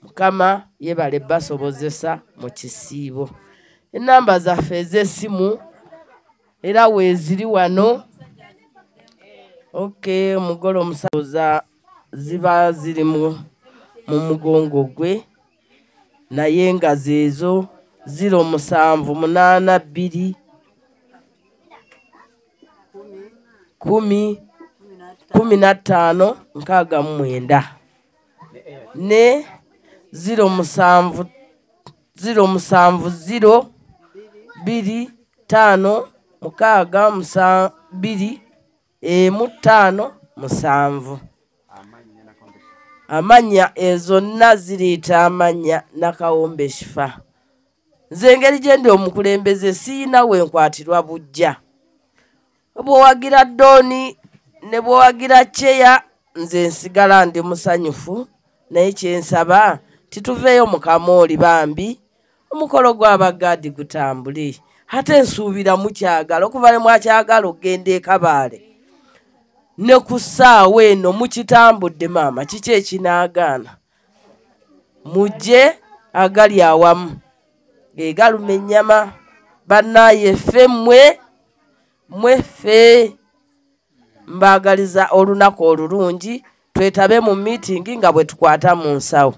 Mukama yebale basobozesa mu kisiibo enamba zaffe ez'essimu era weeziri wano omugole omusawoza ziba ziri mu mugongo gwe naye nga zeezo 0782 10 15 69 ne 07 070 2 5 6 2 5 7 amanya ezo nna ziriita amanya Nakawombe Shifa nze engeri gye ndi omukulembeze siina we nkwatirwa bujja bw'owagira Doni ne bw'owagira Chair nze nsigala ndi musanyufu naye kyensaba tituveeyo Mukamooli bambi omukolo gw'abagaadi gutambule ate nsuubira mukyagala okuva ne mwakyagala okgenda e Kabaale ne ku ssaawa eno mukitambudde maama kiki ekinaagaana mujje agali awamu gegaluma ennyama bannaye ffe mweffe mbaagaliza olunaku olulungi twetabe mu meeting nga bwe tukwata mu nsawo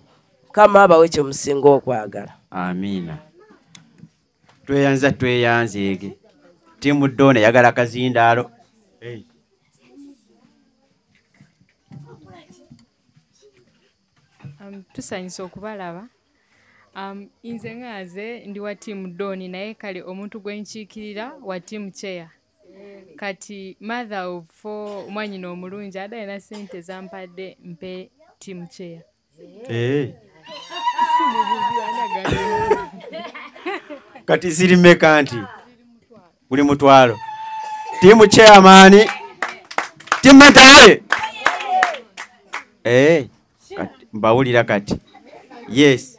Mukama abawe kye musinga okwagala amiina tweyanze ege Team Don yagala kazindaalo Tusanyusa okubalaba. Nze ngaaze ndi wa tiimu Doni naye kale omuntu gwe nkiikirira wa tiimu Cheya. Kati mother of four omwanyina omulungi adalina ssente zampadde mpe tiimu Cheya. Kati zirimeka nti buli mutwalo. Tiimu chairman. Tiimu mentaye. Kati mbawulira kati. Yes.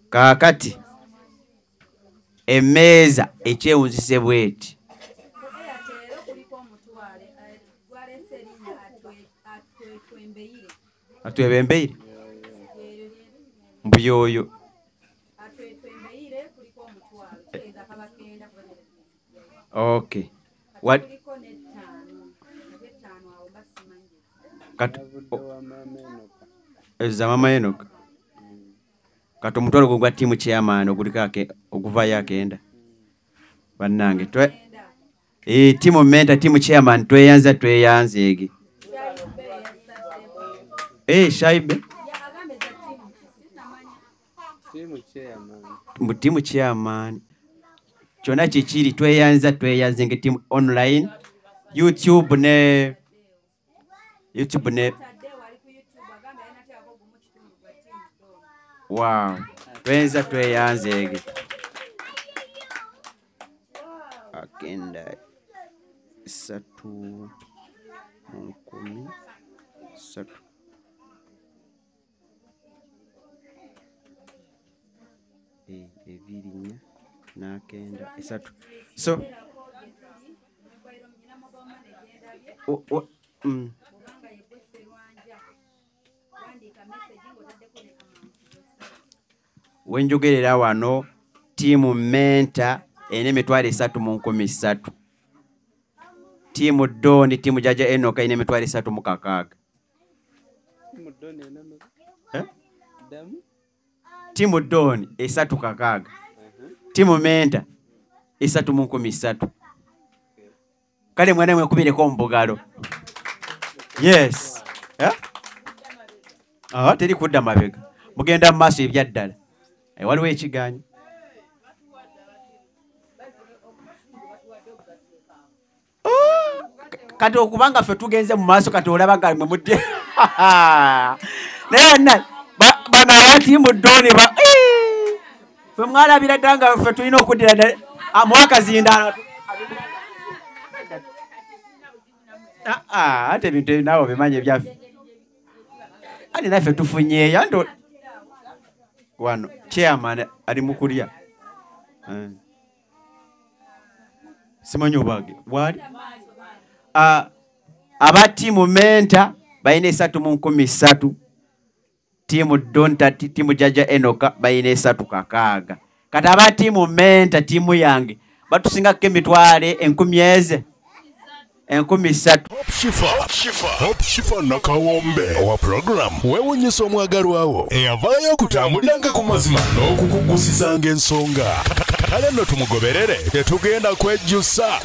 Kakati emmeeza ekyewunzise bweti atwebembeire mbuyoyo okay what kat eza mama Enoka kato mutwalo gwa tiimu chairman okulikake okuvayo akenda bannange tiimu menta tiimu chairman tweyanze ege Shaibe tiimu chairman kyona kikiri tweyanze nge tiimu online YouTube ne wow tweyanze ege akenda 3 ebirinya nakenda 3 so wenjogerera wano tiimu menta ene emitwalo 3 tiimu Doni tiimu Jaja Enoka ene emitwalo 3 tiimu Doni 3 tiimu menta 3 kale mwana mwe kubireko mbugalo yes teri kudda mabega mugenda mu maaso ebyaddala waliwo ekiganyo kati okubanga ffe tugenze mu maaso kati olaba nga mwe mudde naye bano abatiimu Doni ffe mwalabira ddala nga ffe tulina okuddira ddala mwakazinda ate ebintu ebinaawo bimanye byaffe ate naffe tufunyeeyo nti wano chairman ali mukulya simanyi obage wali aba tiimu menta balina 3 tiimu Donta tiimu Jaja Enoka balina 3 kati aba tiimu menta tiimu yange batusingako emitwalo 10,000 Hope Shifa nakawombe owa program wewunyisa omwagalwawo eyavaayo okutambuliranga ku mazima n'okukugusisanga ensonga kale nno tumugoberere tetugenda kwejjusa